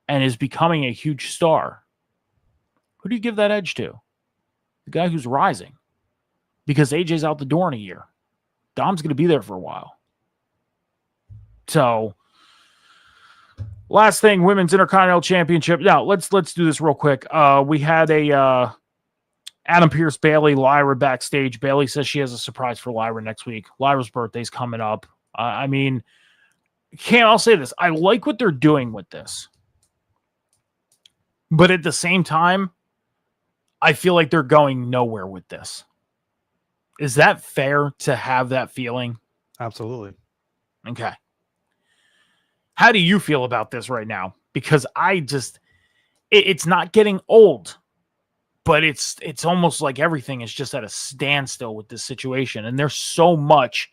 Speaker 2: and is becoming a huge star? Who do you give that edge to? The guy who's rising, because AJ's out the door in a year. Dom's going to be there for a while. So, last thing, Women's Intercontinental Championship. Now, let's do this real quick. We had a Adam Pearce, Bayley, Lyra backstage. Bayley says she has a surprise for Lyra next week. Lyra's birthday's coming up. I'll say this. I like what they're doing with this. But at the same time, I feel like they're going nowhere with this. Is that fair to have that feeling?
Speaker 3: Absolutely.
Speaker 2: Okay. How do you feel about this right now? Because it's not getting old, but it's almost like everything is just at a standstill with this situation. And there's so much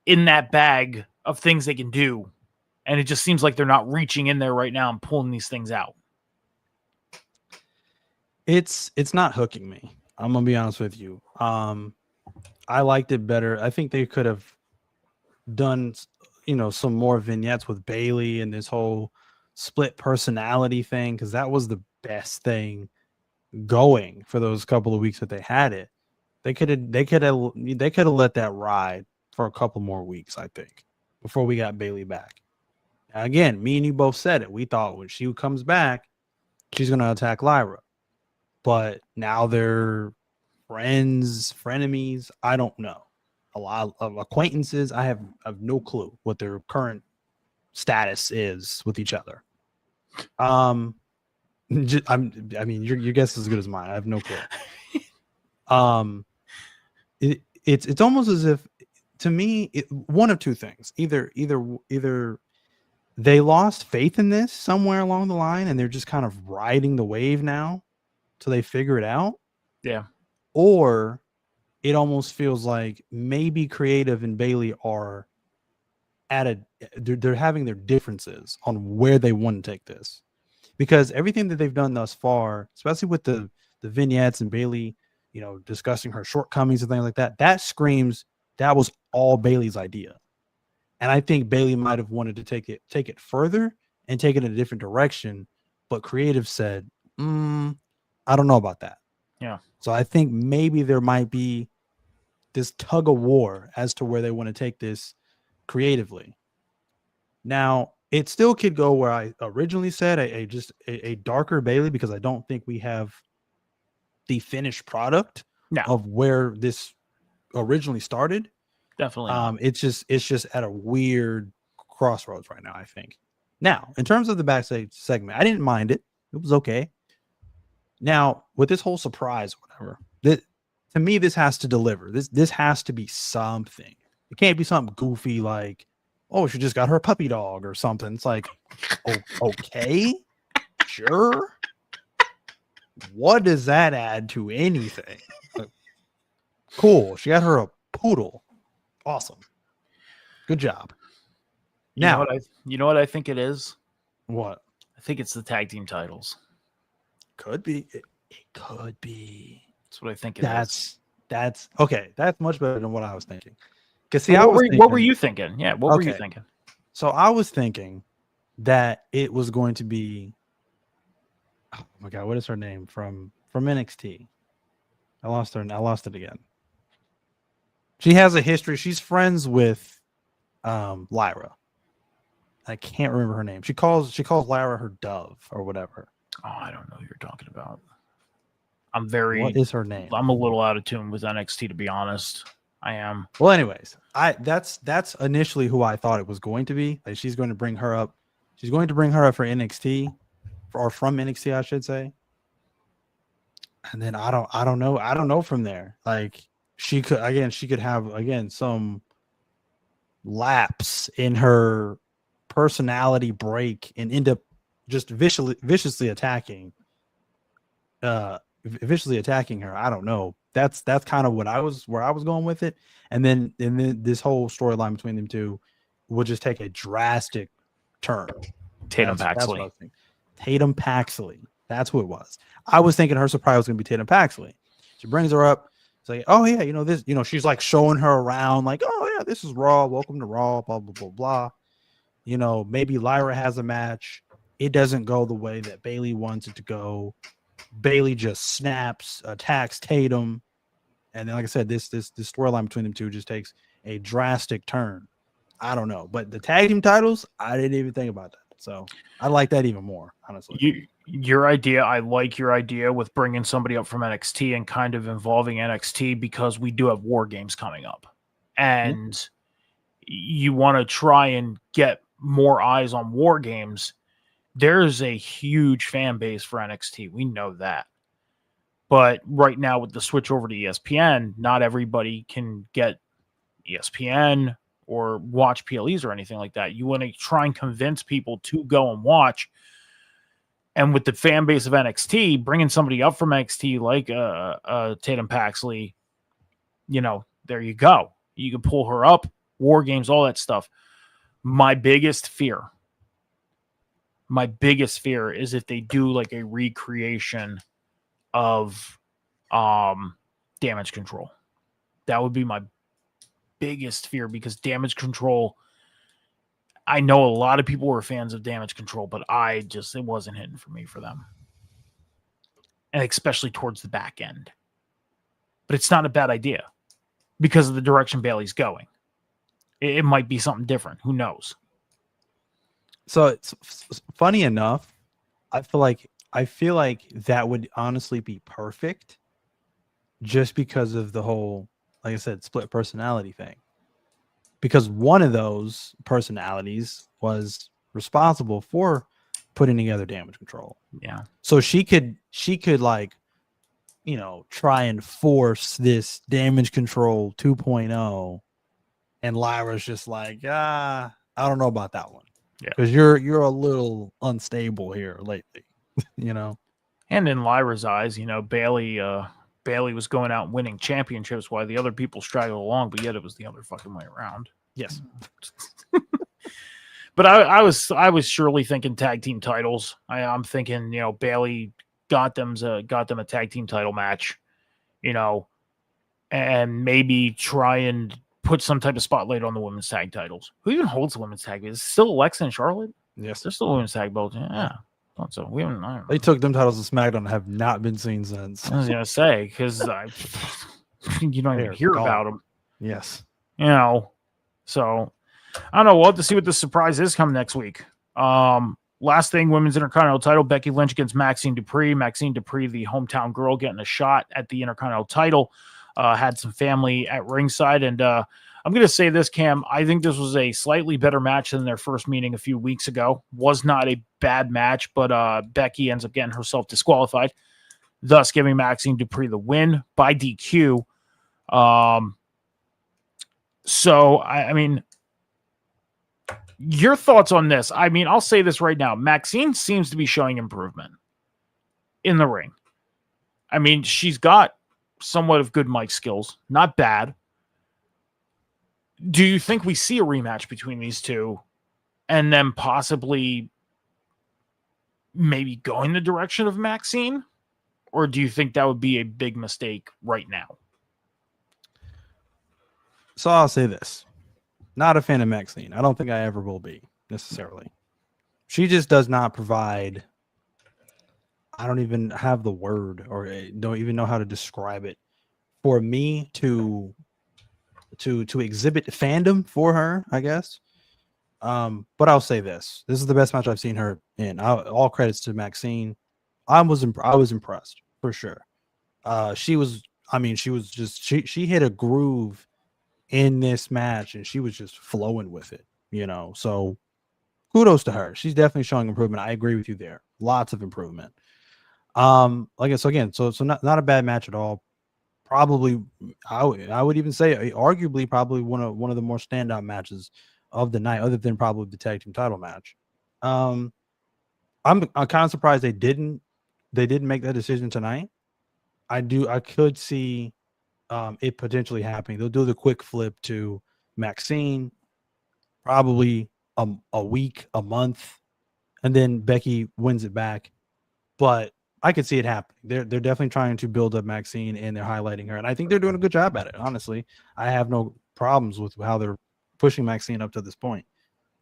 Speaker 2: in that bag of things they can do. And it just seems like they're not reaching in there right now and pulling these things out.
Speaker 3: It's not hooking me. I'm gonna be honest with you. I I liked it better. I think they could have done, some more vignettes with Bailey and this whole split personality thing, because that was the best thing going for those couple of weeks that they had it. They could have let that ride for a couple more weeks, I think, before we got Bailey back. Now, again, me and you both said it. We thought when she comes back, she's gonna attack Lyra. But now they're friends, frenemies. I don't know. A lot of acquaintances. I have no clue what their current status is with each other. Your guess is as good as mine. I have no clue. It's almost as if, to me, one of two things. Either they lost faith in this somewhere along the line, and they're just kind of riding the wave now till they figure it out.
Speaker 2: Yeah.
Speaker 3: Or it almost feels like maybe Creative and Bailey are they're having their differences on where they want to take this, because everything that they've done thus far, especially with the vignettes and Bailey, discussing her shortcomings and things like that, that screams that was all Bailey's idea. And I think Bailey might have wanted to take it further and take it in a different direction, but Creative said, I don't know about that.
Speaker 2: Yeah.
Speaker 3: So I think maybe there might be this tug of war as to where they want to take this creatively. Now, it still could go where I originally said, a darker Bailey, because I don't think we have the finished product of where this originally started.
Speaker 2: Definitely not.
Speaker 3: It's just at a weird crossroads right now, I think. Now, in terms of the backstage segment, I didn't mind it. It was okay. Now, with this whole surprise, whatever, to me, this has to deliver. This has to be something. It can't be something goofy like, oh, she just got her puppy dog or something. It's like, oh, okay, sure. What does that add to anything? Cool. She got her a poodle. Awesome. Good job.
Speaker 2: You know what I think it is?
Speaker 3: What?
Speaker 2: I think it's the tag team titles.
Speaker 3: Could be. It could be.
Speaker 2: That's what I think it is.
Speaker 3: That's okay. That's much better than what I was thinking. Because
Speaker 2: what were you thinking? Yeah, what were you thinking?
Speaker 3: So I was thinking that it was going to be, oh my God, what is her name from NXT? I lost it again. She has a history. She's friends with Lyra. I can't remember her name. She calls Lyra her dove or whatever.
Speaker 2: Oh, I don't know who you're talking about. What
Speaker 3: is her name?
Speaker 2: I'm a little out of tune with NXT, to be honest. I am.
Speaker 3: Well, anyways, that's initially who I thought it was going to be. Like, she's going to bring her up. She's going to bring her up for NXT, or from NXT, I should say. And then I don't know from there. Like, she could have some lapse in her personality break and end up just viciously attacking her. I don't know. That's kind of where I was going with it. And then this whole storyline between them two will just take a drastic turn.
Speaker 2: Tatum Paxley.
Speaker 3: That's who it was. I was thinking her surprise was going to be Tatum Paxley. She brings her up. It's like, oh yeah, this, she's like showing her around, like, oh yeah, this is Raw. Welcome to Raw. Blah blah blah blah. Maybe Lyra has a match. It doesn't go the way that Bailey wants it to go. Bailey just snaps, attacks Tatum, and then, like I said, this storyline between them two just takes a drastic turn. I don't know, but the tag team titles, I didn't even think about that. So I like that even more, honestly.
Speaker 2: Your idea, I like your idea with bringing somebody up from NXT and kind of involving NXT, because we do have War Games coming up, and you want to try and get more eyes on War Games. There's a huge fan base for NXT. We know that. But right now, with the switch over to ESPN, not everybody can get ESPN or watch PLEs or anything like that. You want to try and convince people to go and watch. And with the fan base of NXT, bringing somebody up from NXT like Tatum Paxley, there you go. You can pull her up, War Games, all that stuff. My biggest fear is if they do like a recreation of Damage Control. That would be my biggest fear because Damage Control, I know a lot of people were fans of Damage Control, but it wasn't hitting for me for them. And especially towards the back end. But it's not a bad idea because of the direction Bayley's going. It might be something different. Who knows?
Speaker 3: So it's funny enough, I feel like that would honestly be perfect just because of the whole, like I said, split personality thing. Because one of those personalities was responsible for putting together Damage Control.
Speaker 2: Yeah.
Speaker 3: So she could like, try and force this Damage Control 2.0, and Lyra's just like, I don't know about that one.
Speaker 2: Yeah.
Speaker 3: Because you're a little unstable here lately,
Speaker 2: And in Lyra's eyes, Bayley was going out and winning championships while the other people straggled along, but yet it was the other fucking way around.
Speaker 3: Yes.
Speaker 2: But I was surely thinking tag team titles. I'm thinking, Bayley got them a tag team title match, and maybe try and put some type of spotlight on the women's tag titles. Who even holds the women's tag? Is it still Alexa and Charlotte?
Speaker 3: Yes.
Speaker 2: They're still women's tag belts. Yeah. So we haven't.
Speaker 3: They took them titles to SmackDown and have not been seen since.
Speaker 2: I was gonna say because you don't even hear about them.
Speaker 3: Yes.
Speaker 2: So I don't know. We'll have to see what the surprise is coming next week. Last thing, women's Intercontinental title: Becky Lynch against Maxine Dupree. Maxine Dupree, the hometown girl, getting a shot at the Intercontinental title. Had some family at ringside, and I'm going to say this, Cam. I think this was a slightly better match than their first meeting a few weeks ago. Was not a bad match, but Becky ends up getting herself disqualified, thus giving Maxine Dupree the win by DQ. So, I mean, your thoughts on this? I mean, I'll say this right now. Maxine seems to be showing improvement in the ring. I mean, she's got somewhat of good mic skills. Not bad. Do you think we see a rematch between these two and then possibly maybe going the direction of Maxine? Or do you think that would be a big mistake right now?
Speaker 3: So I'll say this. Not a fan of Maxine. I don't think I ever will be necessarily. She just does not provide. I don't even have the word or don't even know how to describe it for me to exhibit fandom for her, I guess. But I'll say this. This is the best match I've seen her in. All credits to Maxine. I was impressed for sure. She hit a groove in this match and she was just flowing with it, So kudos to her. She's definitely showing improvement. I agree with you there. Lots of improvement. So not a bad match at all. Probably, I would even say arguably probably one of the more standout matches of the night, other than probably the tag team title match. I'm kind of surprised they didn't make that decision tonight. I could see it potentially happening. They'll do the quick flip to Maxine, probably a week, a month, and then Becky wins it back. But I could see it happening. They're definitely trying to build up Maxine and they're highlighting her. And I think they're doing a good job at it, honestly. I have no problems with how they're pushing Maxine up to this point.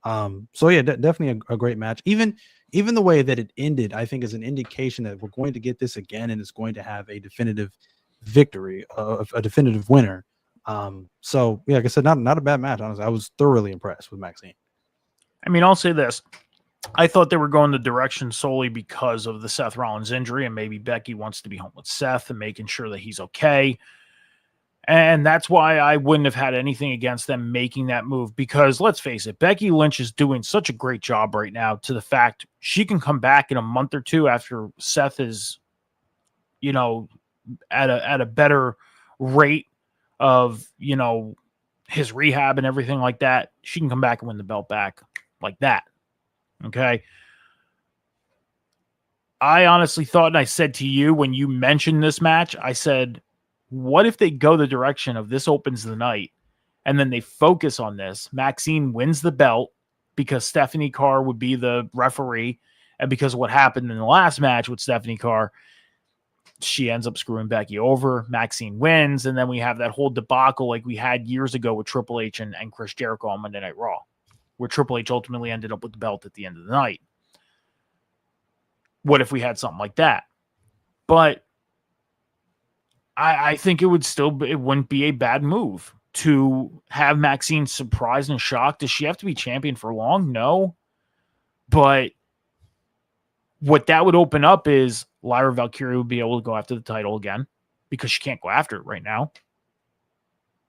Speaker 3: Definitely a great match. Even the way that it ended, I think is an indication that we're going to get this again and it's going to have a definitive victory, a definitive winner. Like I said, not a bad match, honestly. I was thoroughly impressed with Maxine.
Speaker 2: I mean, I'll say this. I thought they were going the direction solely because of the Seth Rollins injury, and maybe Becky wants to be home with Seth and making sure that he's okay. And that's why I wouldn't have had anything against them making that move, because let's face it, Becky Lynch is doing such a great job right now to the fact she can come back in a month or two after Seth is, at a better rate of, his rehab and everything like that. She can come back and win the belt back like that. Okay. I honestly thought, and I said to you when you mentioned this match, I said, what if they go the direction of this opens the night and then they focus on this? Maxine wins the belt because Stephanie Carr would be the referee, and because of what happened in the last match with Stephanie Carr, she ends up screwing Becky over. Maxine wins, and then we have that whole debacle like we had years ago with Triple H and Chris Jericho on Monday Night Raw, where Triple H ultimately ended up with the belt at the end of the night. What if we had something like that? But I think it wouldn't be a bad move to have Maxine surprised and shocked. Does she have to be champion for long? No. But what that would open up is Lyra Valkyrie would be able to go after the title again because she can't go after it right now.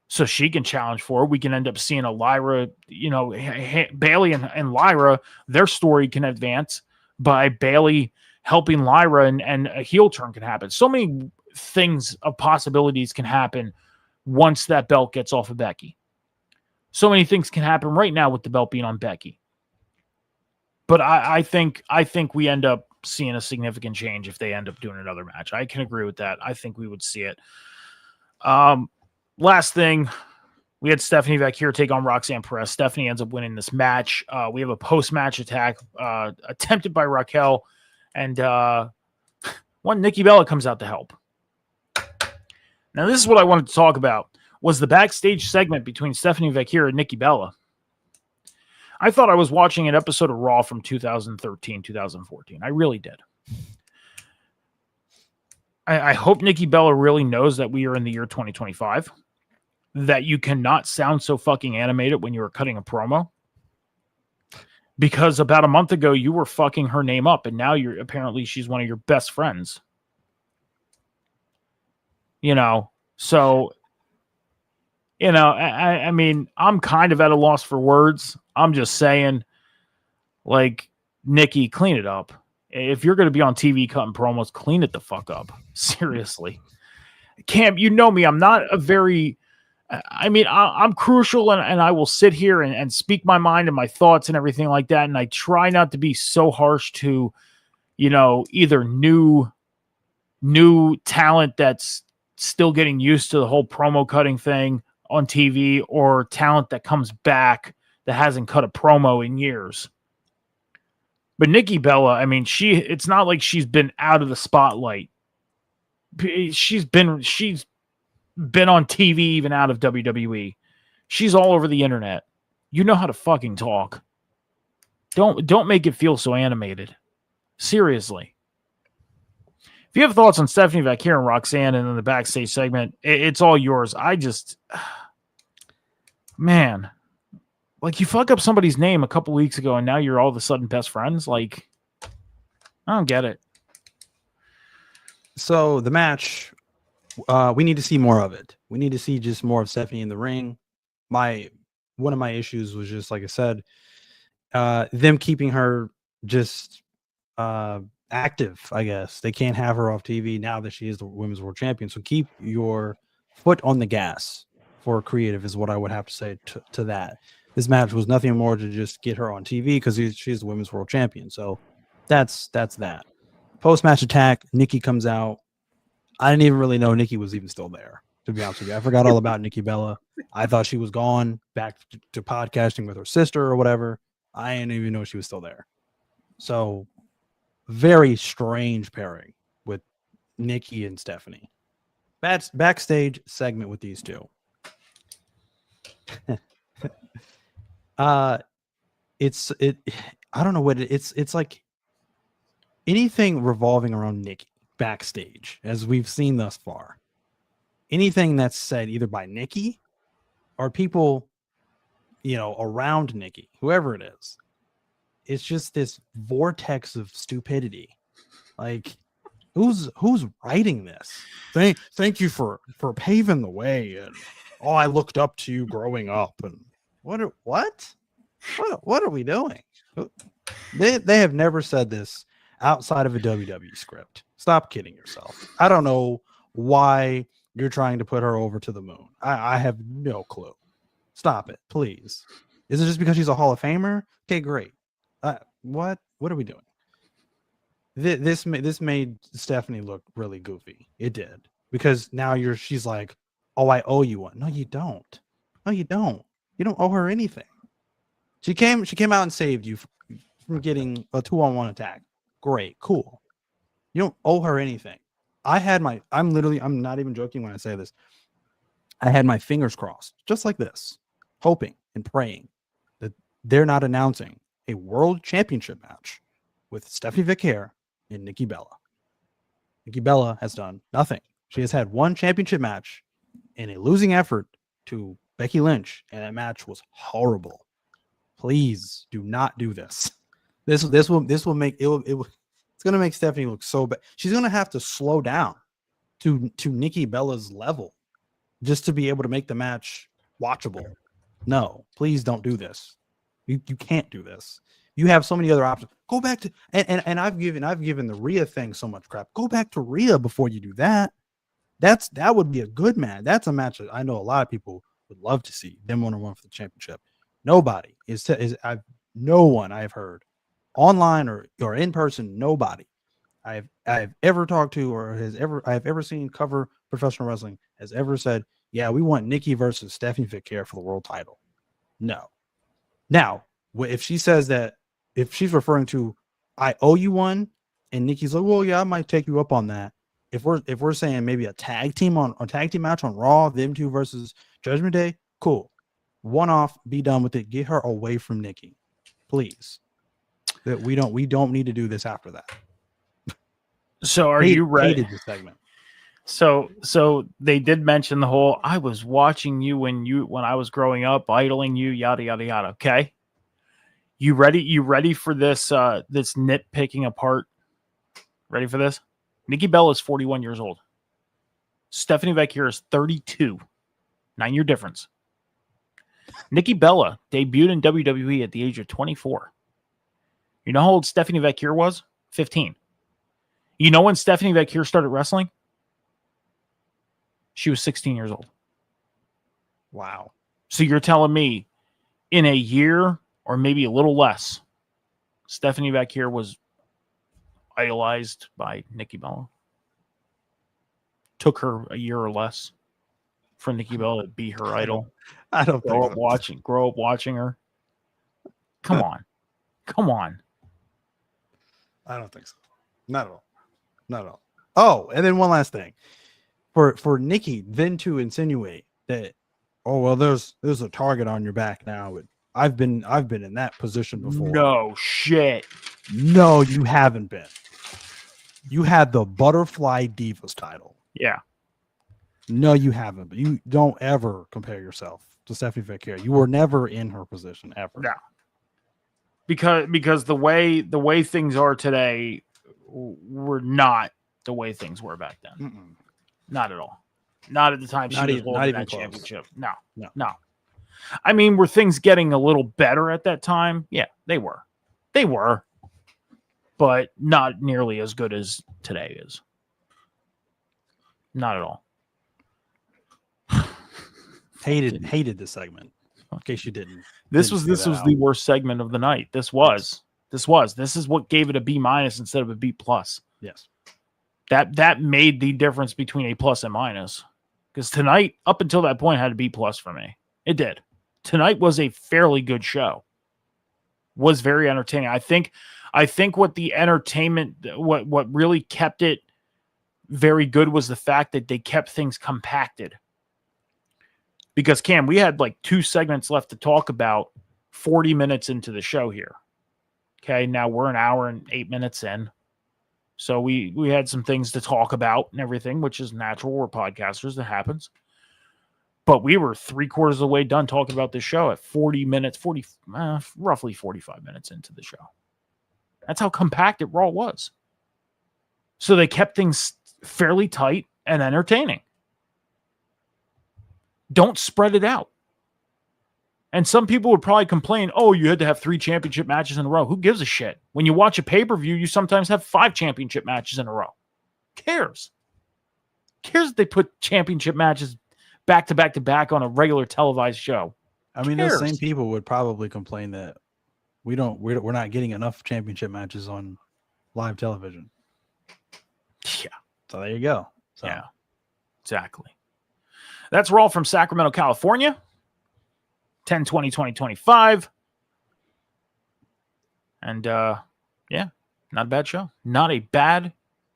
Speaker 2: So she can challenge for it. We can end up seeing a Lyra, Bayley and Lyra, their story can advance by Bayley helping Lyra and a heel turn can happen. So many things of possibilities can happen once that belt gets off of Becky. So many things can happen right now with the belt being on Becky. But I think we end up seeing a significant change if they end up doing another match. I can agree with that. I think we would see it. Last thing, we had Stephanie Valkyrie take on Roxanne Perez. Stephanie ends up winning this match. We have a post-match attack attempted by Raquel, and one Nikki Bella comes out to help. Now, this is what I wanted to talk about, was the backstage segment between Stephanie Valkyrie and Nikki Bella. I thought I was watching an episode of Raw from 2013, 2014. I really did. I hope Nikki Bella really knows that we are in the year 2025, that you cannot sound so fucking animated when you were cutting a promo. Because about a month ago, you were fucking her name up, and now she's one of your best friends. So, I mean, I'm kind of at a loss for words. I'm just saying, like, Nikki, clean it up. If you're going to be on TV cutting promos, clean it the fuck up. Seriously. Cam, you know me. I'm not a very... I'm crucial, and I will sit here and speak my mind and my thoughts and everything like that, and I try not to be so harsh to, either new talent that's still getting used to the whole promo cutting thing on TV, or talent that comes back that hasn't cut a promo in years. But Nikki Bella, I mean, it's not like she's been out of the spotlight. She's been on TV, even out of WWE. She's all over the internet. You know how to fucking talk. Don't make it feel so animated. Seriously. If you have thoughts on Stephanie Valkyrie and Roxanne and in the backstage segment, it's all yours. Man, like, you fuck up somebody's name a couple weeks ago and now you're all of a sudden best friends. Like, I don't get it.
Speaker 3: So the match, we need to see more of it. We need to see just more of Stephanie in the ring. One of my issues was just, like I said, them keeping her just active, I guess. They can't have her off TV now that she is the Women's World Champion. So keep your foot on the gas for creative is what I would have to say to that. This match was nothing more to just get her on TV because she's the Women's World Champion. So that's that. Post-match attack, Nikki comes out. I didn't even really know Nikki was even still there, to be honest with you. I forgot all about Nikki Bella. I thought she was gone back to podcasting with her sister or whatever. I didn't even know she was still there. So very strange pairing with Nikki and Stephanie. Backstage segment with these two. I don't know what it's like. Anything revolving around Nikki backstage, as we've seen thus far, anything that's said either by Nikki or people, around Nikki, whoever it is, it's just this vortex of stupidity. Like, who's writing this? Thank you for paving the way, and I looked up to you growing up, and what are we doing? They have never said this outside of a WWE script. Stop kidding yourself. I don't know why you're trying to put her over to the moon. I have no clue. Stop it, please. Is it just because she's a Hall of Famer? Okay, great. What are we doing? This made Stephanie look really goofy. It did. Because now she's like, oh, I owe you one. No, you don't. No, you don't. You don't owe her anything. She came out and saved you from getting a 2-on-1 attack. Great, cool. You don't owe her anything. I'm not even joking when I say this. I had my fingers crossed, just like this, hoping and praying that they're not announcing a world championship match with Stephanie Vicaire and Nikki Bella. Nikki Bella has done nothing. She has had one championship match in a losing effort to Becky Lynch, and that match was horrible. Please do not do this. This will make it's gonna make Stephanie look so bad. She's gonna have to slow down to Nikki Bella's level just to be able to make the match watchable. No, please don't do this. You can't do this. You have so many other options. Go back to and I've given the Rhea thing so much crap. Go back to Rhea before you do that. That would be a good match. That's a match that I know a lot of people would love to see them one-on-one for the championship. Nobody no one I've heard online or in person. Nobody I've ever talked to or I've ever seen cover professional wrestling has ever said, yeah, we want Nikki versus Stephanie Vicaire for the world title. No. Now, if she says that, if she's referring to, I owe you one, and Nikki's like, well, yeah, I might take you up on that. If we're saying maybe a tag team match on Raw, them two versus Judgment Day, cool. One off, be done with it. Get her away from Nikki, please. That we don't need to do this after that.
Speaker 2: So are you ready?
Speaker 3: Hated this segment.
Speaker 2: So they did mention the whole I was watching you when I was growing up, idling you, yada yada yada. Okay. You ready? You ready for this this nitpicking apart? Ready for this? Nikki Bella is 41 years old. Stephanie Vicaire is 32. 9-year difference. Nikki Bella debuted in WWE at the age of 24. You know how old Stephanie Vicaire was? 15. You know when Stephanie Vicaire started wrestling? She was 16 years old.
Speaker 3: Wow.
Speaker 2: So you're telling me in a year or maybe a little less, Stephanie Vicaire was idolized by Nikki Bella? Took her a year or less for Nikki Bella to be her idol?
Speaker 3: I don't
Speaker 2: grow
Speaker 3: think
Speaker 2: up
Speaker 3: so.
Speaker 2: grow up watching her? Come on. Come on.
Speaker 3: I don't think so. Not at all. Not at all. Oh, and then one last thing. For Nikki then to insinuate that, oh well, there's a target on your back now. I've been in that position before.
Speaker 2: No shit.
Speaker 3: No, you haven't been. You had the Butterfly Divas title.
Speaker 2: Yeah.
Speaker 3: No, you haven't. But you don't ever compare yourself to Stephanie Vicaire. You were never in her position ever.
Speaker 2: No. Because the way things are today were not the way things were back then.
Speaker 3: Mm-mm.
Speaker 2: Not at all. Not at the time she was holding that
Speaker 3: close.
Speaker 2: championship. No. I mean, were things getting a little better at that time? Yeah, they were. They were. But not nearly as good as today is. Not at all.
Speaker 3: Hated this segment. In case you didn't.
Speaker 2: This was the worst segment of the night. This is what gave it a B- instead of a B+.
Speaker 3: Yes.
Speaker 2: That made the difference between A+ and minus. Because tonight, up until that point, had a B+ for me. It did. Tonight was a fairly good show. Was very entertaining. I think what the entertainment, what really kept it very good was the fact that they kept things compacted. Because Cam, we had like 2 segments left to talk about 40 minutes into the show here. Okay, now we're an hour and 8 minutes in. So we had some things to talk about and everything, which is natural. We're podcasters. That happens. But we were 3/4 of the way done talking about this show at 40 minutes, roughly 45 minutes into the show. That's how compacted Raw was. So they kept things fairly tight and entertaining. Don't spread it out. And some people would probably complain, oh, you had to have 3 championship matches in a row. Who gives a shit? When you watch a pay-per-view, you sometimes have 5 championship matches in a row. Who cares? Who cares if they put championship matches back to back to back on a regular televised show?
Speaker 3: I mean, those same people would probably complain that we're not getting enough championship matches on live television.
Speaker 2: Yeah.
Speaker 3: So there you go. So.
Speaker 2: Yeah, exactly. That's Raw from Sacramento, California. 10/20/2025. And yeah, not a bad show. Not a bad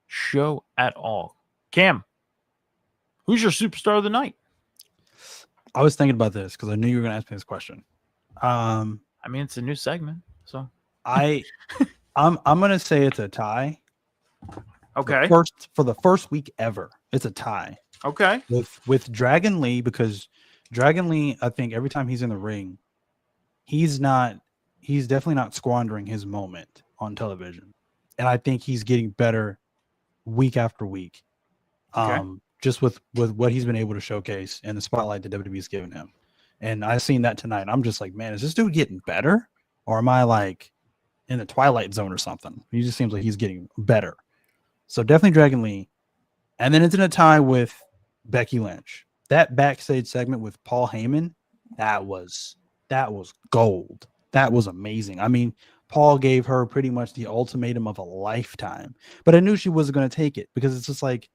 Speaker 2: show at all. Cam, who's your superstar of the night?
Speaker 3: I was thinking about this because I knew you were going to ask me this question.
Speaker 2: I mean, it's a new segment, so
Speaker 3: I'm going to say it's a tie.
Speaker 2: Okay.
Speaker 3: For the first week ever, it's a tie.
Speaker 2: Okay.
Speaker 3: With Dragon Lee, because Dragon Lee, I think every time he's in the ring, he's definitely not squandering his moment on television. And I think he's getting better week after week.
Speaker 2: Okay.
Speaker 3: Just with what he's been able to showcase and the spotlight that WWE's given him. And I've seen that tonight. I'm just like, man, is this dude getting better? Or am I like in the Twilight Zone or something? He just seems like he's getting better. So definitely Dragon Lee. And then it's in a tie with Becky Lynch. That backstage segment with Paul Heyman, that was gold. That was amazing. I mean, Paul gave her pretty much the ultimatum of a lifetime. But I knew she wasn't going to take it because it's just like,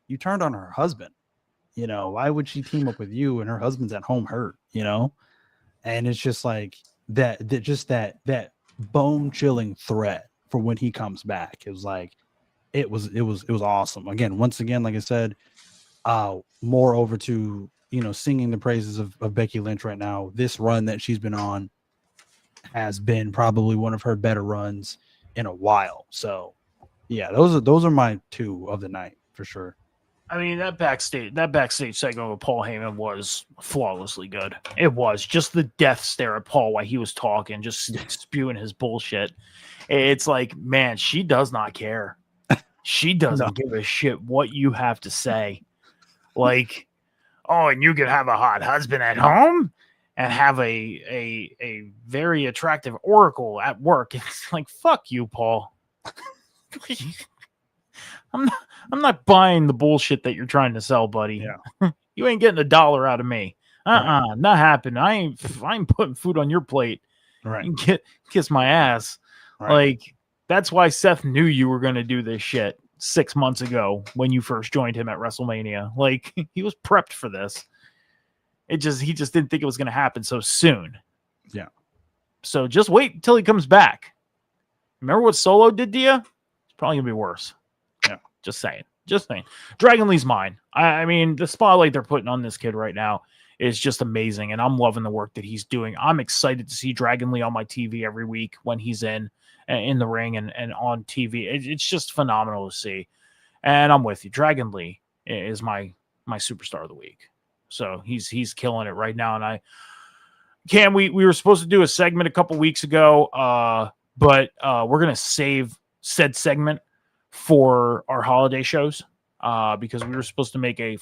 Speaker 3: you turned on her husband. You know, why would she team up with you and her husband's at home hurt, you know? And it's just like that bone chilling threat for when he comes back. It was like, it was awesome. Once again, like I said, more over to, you know, singing the praises of Becky Lynch right now. This run that she's been on has been probably one of her better runs in a while. So yeah, those are my two of the night for sure.
Speaker 2: I mean, that backstage segment with Paul Heyman was flawlessly good. It was just the death stare at Paul while he was talking, just spewing his bullshit. It's like, man, she does not care. She doesn't give a shit what you have to say. Like, oh, and you could have a hot husband at home and have a very attractive oracle at work. It's like, fuck you, Paul. I'm not buying the bullshit that you're trying to sell, buddy.
Speaker 3: Yeah.
Speaker 2: You ain't getting $1 out of me.
Speaker 3: Right.
Speaker 2: Not happening. I ain't putting food on your plate.
Speaker 3: Right.
Speaker 2: You can kiss my ass.
Speaker 3: Right.
Speaker 2: Like, that's why Seth knew you were going to do this shit 6 months ago when you first joined him at WrestleMania. Like, he was prepped for this. He just didn't think it was going to happen so soon.
Speaker 3: Yeah.
Speaker 2: So just wait until he comes back. Remember what Solo did to you? It's probably going to be worse.
Speaker 3: Yeah.
Speaker 2: Just saying. Dragon Lee's mine. I mean, the spotlight they're putting on this kid right now is just amazing, and I'm loving the work that he's doing. I'm excited to see Dragon Lee on my TV every week when he's in the ring and on TV. It's just phenomenal to see. And I'm with you. Dragon Lee is my superstar of the week. So he's killing it right now. And we were supposed to do a segment a couple weeks ago, but we're going to save said segment for our holiday shows because we were supposed to make a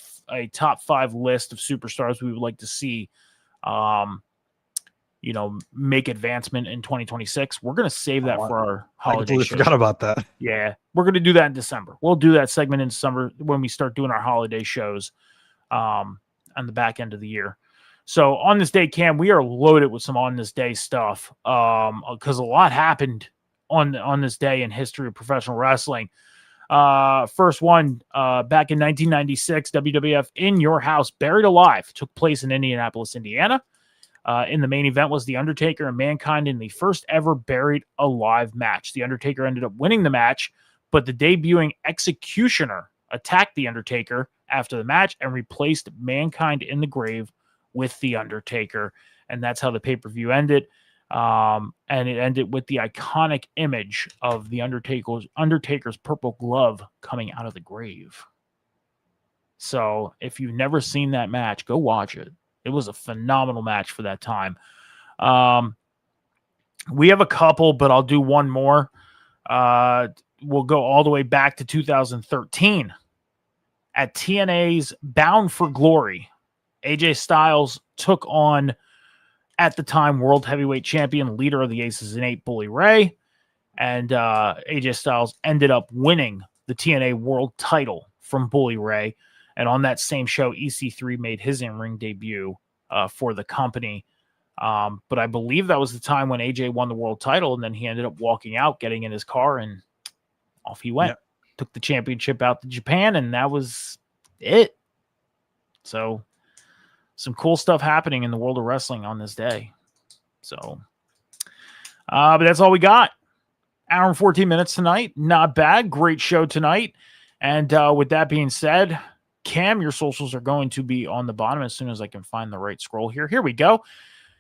Speaker 2: top 5 list of superstars we would like to see make advancement in 2026. We're going to save that for our holiday
Speaker 3: I completely
Speaker 2: shows.
Speaker 3: forgot about that.
Speaker 2: Yeah, we're going to do that in December. We'll do that segment in December when we start doing our holiday shows on the back end of the year. So on this day, Cam, we are loaded with some on this day stuff because a lot happened on this day in history of professional wrestling. First one, back in 1996, WWF In Your House Buried Alive took place in Indianapolis, Indiana. In the main event was The Undertaker and Mankind in the first ever Buried Alive match. The Undertaker ended up winning the match, but the debuting Executioner attacked The Undertaker after the match and replaced Mankind in the grave with The Undertaker. And that's how the pay-per-view ended. And it ended with the iconic image of the Undertaker's purple glove coming out of the grave. So if you've never seen that match, go watch it. It was a phenomenal match for that time. We have a couple, but I'll do one more. We'll go all the way back to 2013 at TNA's Bound for Glory. AJ Styles took on, at the time, World Heavyweight Champion, leader of the Aces in 8, Bully Ray. And AJ Styles ended up winning the TNA World title from Bully Ray. And on that same show, EC3 made his in-ring debut for the company. But I believe that was the time when AJ won the world title, and then he ended up walking out, getting in his car, and off he went. Yep. Took the championship out to Japan, and that was it. So some cool stuff happening in the world of wrestling on this day. So, but that's all we got. Hour and 14 minutes tonight. Not bad. Great show tonight. And with that being said, Cam, your socials are going to be on the bottom as soon as I can find the right scroll here. Here we go.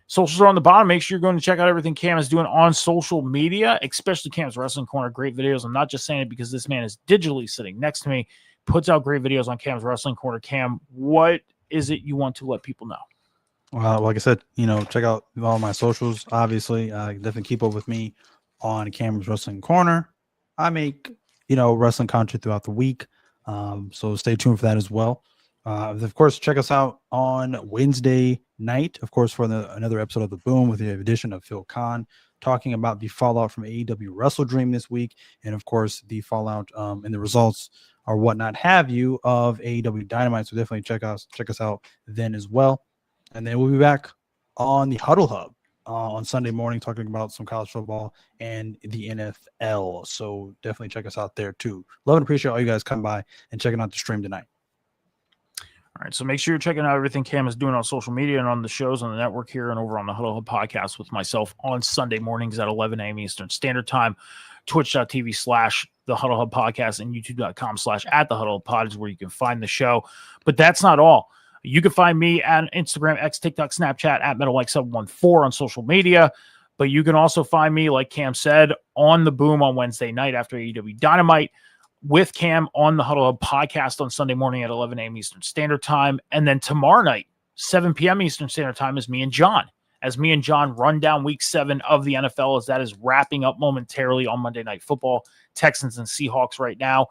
Speaker 2: Socials are on the bottom. Make sure you're going to check out everything Cam is doing on social media, especially Cam's Wrestling Corner. Great videos. I'm not just saying it because this man is digitally sitting next to me, puts out great videos on Cam's Wrestling Corner. Cam, what is it you want to let people know?
Speaker 3: Like I said, check out all my socials. Obviously, definitely keep up with me on Cam's Wrestling Corner. I make, wrestling content throughout the week. So stay tuned for that as well. Of course, check us out on Wednesday night, of course, for another episode of The Boom with the addition of Phil Khan, talking about the fallout from AEW Wrestle Dream this week. And of course, the fallout and the results or whatnot have you of AEW Dynamite. So definitely check us out then as well. And then we'll be back on the Huddle Hub on Sunday morning talking about some college football and the NFL. So definitely check us out there too. Love and appreciate all you guys coming by and checking out the stream tonight.
Speaker 2: All right, so make sure you're checking out everything Cam is doing on social media and on the shows on the network here and over on the Huddle Hub podcast with myself on Sunday mornings at 11 a.m. Eastern Standard Time. Twitch.tv/the Huddle Hub podcast and YouTube.com/@the Huddle Hub pod is where you can find the show. But that's not all. You can find me at Instagram, X, TikTok, Snapchat at MetalMike714 on social media. But you can also find me, like Cam said, on the Boom on Wednesday night after AEW Dynamite with Cam on the Huddle Hub podcast on Sunday morning at 11 a.m. Eastern Standard Time. And then tomorrow night, 7 p.m. Eastern Standard Time, is me and John. As me and John run down week 7 of the NFL, as that is wrapping up momentarily on Monday Night Football. Texans and Seahawks right now.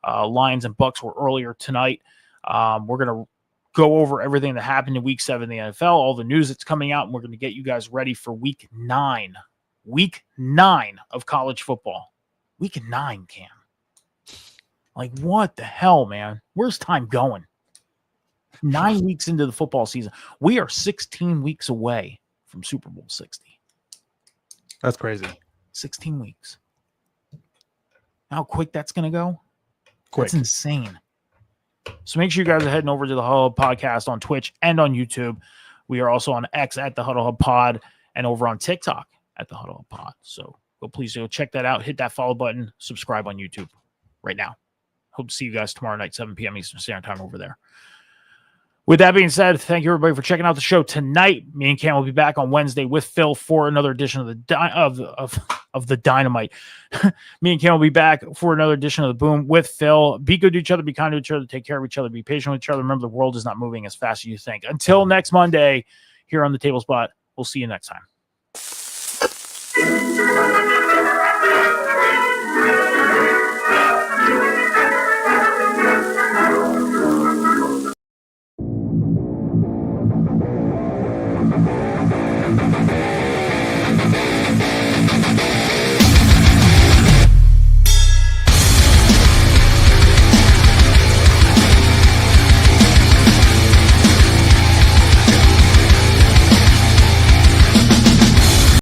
Speaker 2: Lions and Bucks were earlier tonight. We're going to go over everything that happened in week 7 in the NFL, all the news that's coming out, and we're going to get you guys ready for week 9. Week 9 of college football. Week 9, Cam. Like, what the hell, man? Where's time going? 9 weeks into the football season. We are 16 weeks away from Super Bowl 60.
Speaker 3: That's crazy.
Speaker 2: 16 weeks. How quick that's going to go?
Speaker 3: Quick.
Speaker 2: That's insane. So make sure you guys are heading over to the Huddle Hub podcast on Twitch and on YouTube. We are also on X at the Huddle Hub Pod and over on TikTok at the Huddle Hub Pod. So please go check that out. Hit that follow button. Subscribe on YouTube right now. Hope to see you guys tomorrow night, 7 p.m. Eastern Standard Time over there. With that being said, thank you everybody for checking out the show tonight. Me and Cam will be back on Wednesday with Phil for another edition of the Dynamite. Me and Cam will be back for another edition of the Boom with Phil. Be good to each other, be kind to each other, take care of each other, be patient with each other. Remember, the world is not moving as fast as you think. Until next Monday, here on the Table Spot, we'll see you next time.